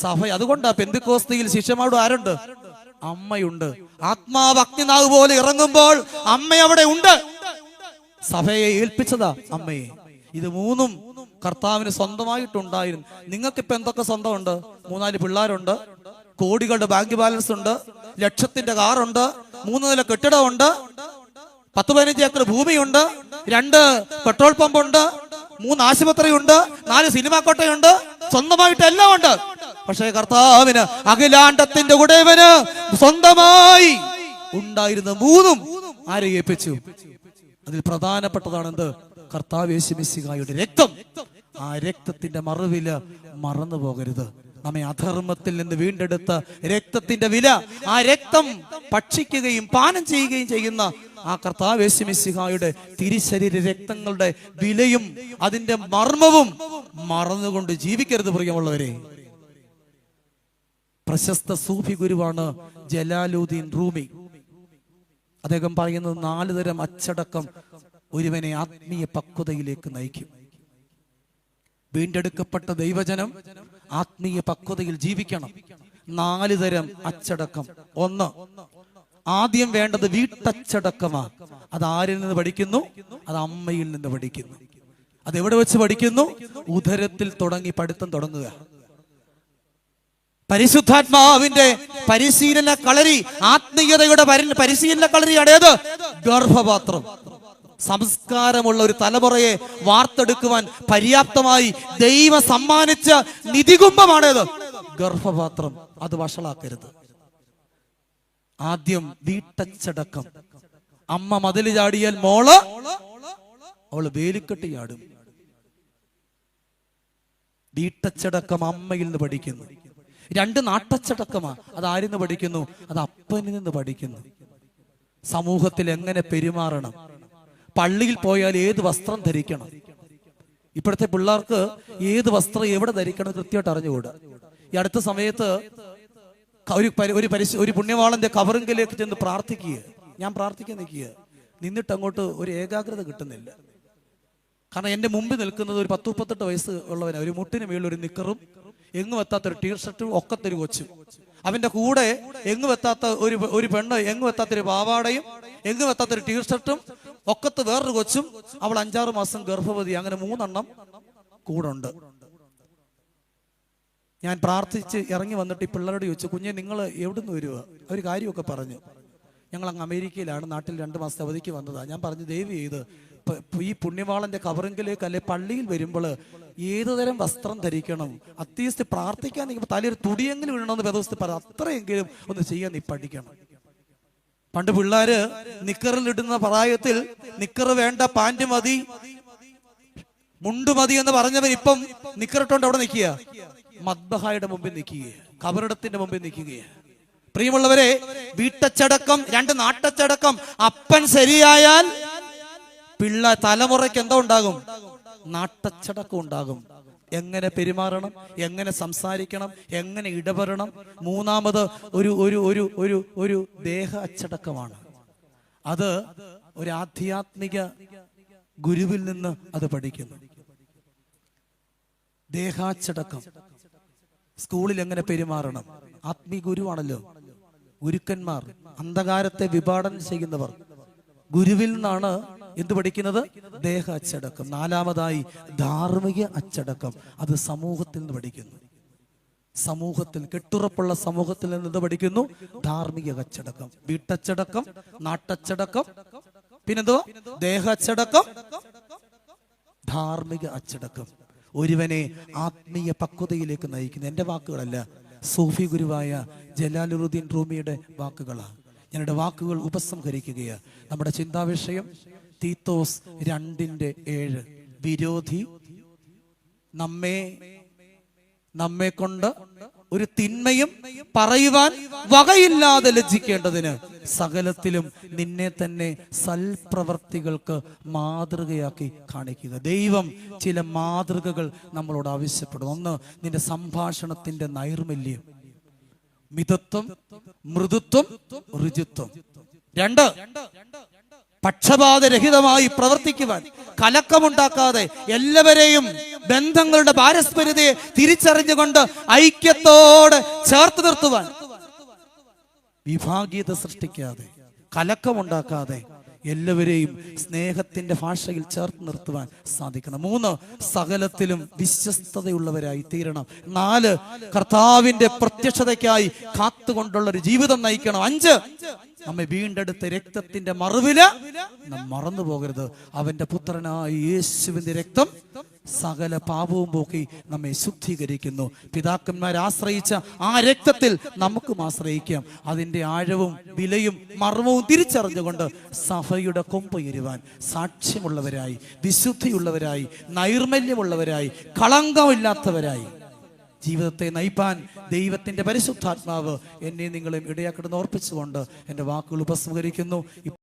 സഭ. അതുകൊണ്ടാ പെന്തിക്കോസ്തിയിൽ ശിഷ്യന്മാരോട് ആരുണ്ട്? അമ്മയുണ്ട്. ആത്മാവ് അഗ്നിനാവ് പോലെ ഇറങ്ങുമ്പോൾ അമ്മ അവിടെ ഉണ്ട്. സഭയെ ഏൽപ്പിച്ചതാ അമ്മയെ. ഇത് 3 കർത്താവിന് സ്വന്തമായിട്ടുണ്ടായിരുന്നു. നിങ്ങൾക്കിപ്പോ എന്തൊക്കെ സ്വന്തമുണ്ട്? 3-4 പിള്ളേരുണ്ട്, കോടികളുടെ ബാങ്ക് ബാലൻസ് ഉണ്ട്, ലക്ഷത്തിന്റെ കാറുണ്ട്, 3 നില കെട്ടിടമുണ്ട്, 10-15 ഏക്കർ ഭൂമിയുണ്ട്, 2 പെട്രോൾ പമ്പുണ്ട്, 3 ആശുപത്രിയുണ്ട്, 4 സിനിമാ കോട്ടയുണ്ട്. സ്വന്തമായിട്ട് എല്ലാം ഉണ്ട്. പക്ഷേ കർത്താവിന്, അഖിലാണ്ടത്തിന്റെ ഉടയവന് സ്വന്തമായി ഉണ്ടായിരുന്ന 3 ആരെ ഏൽപ്പിച്ചു? അതിൽ പ്രധാനപ്പെട്ടതാണ് എന്ത്? കർത്താവ് യേശു മിശിഹായുടെ രക്തം. ആ രക്തത്തിന്റെ മറുവില മറന്നു പോകരുത്. നമ്മെ അധർമ്മത്തിൽ നിന്ന് വീണ്ടെടുത്ത രക്തത്തിന്റെ വില, ആ രക്തം ഭക്ഷിക്കുകയും പാനം ചെയ്യുകയും ചെയ്യുന്ന ആ കർത്താവ് യേശു മിശിഹായുടെ തിരുശരീര രക്തങ്ങളുടെ വിലയും അതിന്റെ മർമ്മവും മറന്നുകൊണ്ട് ജീവിക്കരുത് പ്രിയമുള്ളവരെ. പ്രശസ്ത സൂഫി ഗുരുവാണ് ജലാലുദ്ദീൻ റൂമി. അദ്ദേഹം പറയുന്നത് 4 തരം അച്ചടക്കം ഒരുവനെ ആത്മീയ പക്വതയിലേക്ക് നയിക്കും. വീണ്ടെടുക്കപ്പെട്ട ദൈവജനം ആത്മീയ പക്വതയിൽ ജീവിക്കണം. 4 തരം അച്ചടക്കം. 1, ആദ്യം വേണ്ടത് വീട്ടച്ചടക്കമാ. അത് ആരിൽ നിന്ന് പഠിക്കുന്നു? അത് അമ്മയിൽ നിന്ന് പഠിക്കുന്നു. അതെവിടെ വെച്ച് പഠിക്കുന്നു? ഉദരത്തിൽ തുടങ്ങി പഠിത്തം തുടങ്ങുക. പരിശുദ്ധാത്മാവിന്റെ പരിശീലന കളരി, ആത്മീയതയുടെ പരിശീലന കളരിയാണ് ഏത്? ഗർഭപാത്രം. സംസ്കാരമുള്ള ഒരു തലമുറയെ വാർത്തെടുക്കുവാൻ പര്യാപ്തമായി ദൈവം സമ്മാനിച്ച നിധികുംഭമാണേത്? ഗർഭപാത്രം. അത് വഷളാക്കരുത്. ആദ്യം വീട്ടച്ചടക്കം. അമ്മ മതില് ചാടിയാൽ അവള് വേലിക്കെട്ടി ചാടും. വീട്ടച്ചടക്കം അമ്മയിൽ നിന്ന് പഠിക്കുന്നു. 2 നാട്ടച്ചടക്കമാ. അത് ആരിൽ നിന്ന് പഠിക്കുന്നു? അത് അപ്പനിൽ നിന്ന് പഠിക്കുന്നു. സമൂഹത്തിൽ എങ്ങനെ പെരുമാറണം, പള്ളിയിൽ പോയാൽ ഏത് വസ്ത്രം ധരിക്കണം. ഇപ്പോഴത്തെ പിള്ളേർക്ക് ഏത് വസ്ത്രം എവിടെ ധരിക്കണം കൃത്യമായിട്ട് അറിഞ്ഞുകൂടാ. ഈ അടുത്ത സമയത്ത് ഒരു പുണ്യവാളന്റെ കവറിങ്കിലേക്ക് ചെന്ന് പ്രാർത്ഥിക്കുക. ഞാൻ പ്രാർത്ഥിക്കാൻ നിൽക്കുക, നിന്നിട്ട് അങ്ങോട്ട് ഒരു ഏകാഗ്രത കിട്ടുന്നില്ല. കാരണം എൻ്റെ മുമ്പിൽ നിൽക്കുന്നത് ഒരു 10-38 വയസ്സ് ഉള്ളവനാണ്. ഒരു മുട്ടിന് മേളിൽ ഒരു നിക്കറും എങ്ങും എത്താത്തൊരു ടീഷർട്ടും ഒക്കത്തൊരു കൊച്ചും. അവന്റെ കൂടെ എങ്ങും എത്താത്ത ഒരു പെണ്ണ്, എങ്ങും എത്താത്തൊരു പാവാടയും എങ്ങും എത്താത്തൊരു ടീഷർട്ടും ഒക്കത്ത് വേറൊരു കൊച്ചും. അവൾ 5-6 മാസം ഗർഭവതി. അങ്ങനെ 3 എണ്ണം കൂടെ ഉണ്ട്. ഞാൻ പ്രാർത്ഥിച്ച് ഇറങ്ങി വന്നിട്ട് ഈ പിള്ളേരോട് ചോദിച്ചു, കുഞ്ഞെ നിങ്ങൾ എവിടെ നിന്ന് വരുക? അവർ കാര്യമൊക്കെ പറഞ്ഞു. ഞങ്ങൾ അങ്ങ് അമേരിക്കയിലാണ്, നാട്ടിൽ 2 മാസത്തെ അവധിക്ക് വന്നതാണ്. ഞാൻ പറഞ്ഞു, ദയവ് ചെയ്ത് ഈ പുണ്യവാളന്റെ കവറിങ്കിലേക്ക് അല്ലെ പള്ളിയിൽ വരുമ്പോൾ ഏതുതരം വസ്ത്രം ധരിക്കണം, അത്യാവശ്യം പ്രാർത്ഥിക്കാൻ നിൽക്കുമ്പോൾ തലയൊരു തുടിയെങ്കിലും വീഴണമെന്ന് വേദപുസ്തകത്തിൽ പറ, അത്രയെങ്കിലും ഒന്ന് ചെയ്യാൻ നീ പഠിക്കണം. പണ്ട് പിള്ളേര് നിക്കറിലിടുന്ന പ്രായത്തിൽ നിക്കറ് വേണ്ട, പാന്റ് മതി, മുണ്ട് മതി എന്ന് പറഞ്ഞവൻ ഇപ്പം നിക്കറിട്ടോണ്ട് അവിടെ നിൽക്കുക, മദ്ബഹായുടെ മുമ്പിൽ നിൽക്കുക, കബറിടത്തിന്റെ മുമ്പിൽ നിൽക്കുക. പ്രിയമുള്ളവരെ, വീട്ടച്ചടക്കം, 2 നാട്ടച്ചടക്കം, അപ്പൻ ശരിയായാൽ തലമുറയ്ക്ക് എന്താ ഉണ്ടാകും? നാട്ടച്ചടക്കം ഉണ്ടാകും. എങ്ങനെ പെരുമാറണം, എങ്ങനെ സംസാരിക്കണം, എങ്ങനെ ഇടപെടണം. 3ാമത് ഒരു ഒരു ഒരു ഒരു ഒരു ദേഹ അച്ചടക്കമാണ്. അത് ഒരു ആധ്യാത്മിക ഗുരുവിൽ നിന്ന് അത് പഠിക്കുന്നു. ദേഹാച്ചടക്കം. സ്കൂളിൽ എങ്ങനെ പെരുമാറണം. ആത്മീയ ഗുരുവാണല്ലോ ഗുരുക്കന്മാർ, അന്ധകാരത്തെ വിഭാടനം ചെയ്യുന്നവർ. ഗുരുവിൽ നിന്നാണ് എന്ത് പഠിക്കുന്നത്? ദേഹ അച്ചടക്കം. 4ാമതായി ധാർമ്മിക അച്ചടക്കം. അത് സമൂഹത്തിൽ നിന്ന് പഠിക്കുന്നു. സമൂഹത്തിൽ, കെട്ടുറപ്പുള്ള സമൂഹത്തിൽ നിന്ന് പഠിക്കുന്നു ധാർമ്മിക അച്ചടക്കം. വീട്ടച്ചടക്കം, നാട്ടച്ചടക്കം, പിന്നെന്തോ ദേഹ അച്ചടക്കം, ധാർമ്മിക അച്ചടക്കം. ഒരുവനെ ആത്മീയ പക്വതയിലേക്ക് നയിക്കുന്നു. എൻ്റെ വാക്കുകളല്ല, സൂഫി ഗുരുവായ ജലാലുദ്ദീൻ റൂമിയുടെ വാക്കുകളാണ്. ഞാനുടെ വാക്കുകൾ ഉപസംഹരിക്കുകയാണ്. നമ്മുടെ ചിന്താവിഷയം തീത്തോസ് 2:7. വിരോധി നമ്മെ കൊണ്ട് ഒരു തിന്മയും പറയുവാൻ വകയില്ലാതെ ലജ്ജിക്കേണ്ടതിന് സകലത്തിലും നിന്നെ തന്നെ സൽപ്രവർത്തികൾക്ക് മാതൃകയാക്കി കാണിക്കുക. ദൈവം ചില മാതൃകകൾ നമ്മളോട് ആവശ്യപ്പെടും. 1, നിന്റെ സംഭാഷണത്തിന്റെ നൈർമല്യം, മിതത്വം, മൃദുത്വം, ഋജുത്വം. 2, പക്ഷപാതരഹിതമായി പ്രവർത്തിക്കുവാൻ, കലക്കമുണ്ടാക്കാതെ എല്ലാവരെയും ബന്ധങ്ങളുടെ പാരസ്പര്യതയെ തിരിച്ചറിഞ്ഞുകൊണ്ട് ഐക്യത്തോടെ ചേർത്ത് നിർത്തുവാൻ, വിഭാഗീയത സൃഷ്ടിക്കാതെ, കലക്കമുണ്ടാക്കാതെ എല്ലാവരെയും സ്നേഹത്തിന്റെ ഭാഷയിൽ ചേർത്ത് നിർത്തുവാൻ സാധിക്കണം. 3, സകലത്തിലും വിശ്വസ്തതയുള്ളവരായി തീരണം. 4, കർത്താവിന്റെ പ്രത്യക്ഷതയ്ക്കായി കാത്തുകൊണ്ടുള്ള ഒരു ജീവിതം നയിക്കണം. 5, നമ്മെ വീണ്ടെടുത്ത രക്തത്തിന്റെ മറുവില നാം മറന്നു പോകരുത്. അവന്റെ പുത്രനായ യേശുവിന്റെ രക്തം സകല പാപവും പോക്കി നമ്മെ ശുദ്ധീകരിക്കുന്നു. പിതാക്കന്മാർ ആശ്രയിച്ച ആ രക്തത്തിൽ നമുക്കും ആശ്രയിക്കാം. അതിന്റെ ആഴവും വിലയും മർമ്മവും തിരിച്ചറിഞ്ഞുകൊണ്ട് സഭയുടെ കൊമ്പുയരുവാൻ സാക്ഷ്യമുള്ളവരായി, വിശുദ്ധിയുള്ളവരായി, നൈർമല്യമുള്ളവരായി, കളങ്കമില്ലാത്തവരായി ജീവിതത്തെ നയിപ്പാൻ ദൈവത്തിന്റെ പരിശുദ്ധാത്മാവ് എന്നെ നിങ്ങളെയും ഇടയാക്കണമെന്ന് ഓർപ്പിച്ചുകൊണ്ട് എൻ്റെ വാക്കുകൾ ഉപസംഹരിക്കുന്നു.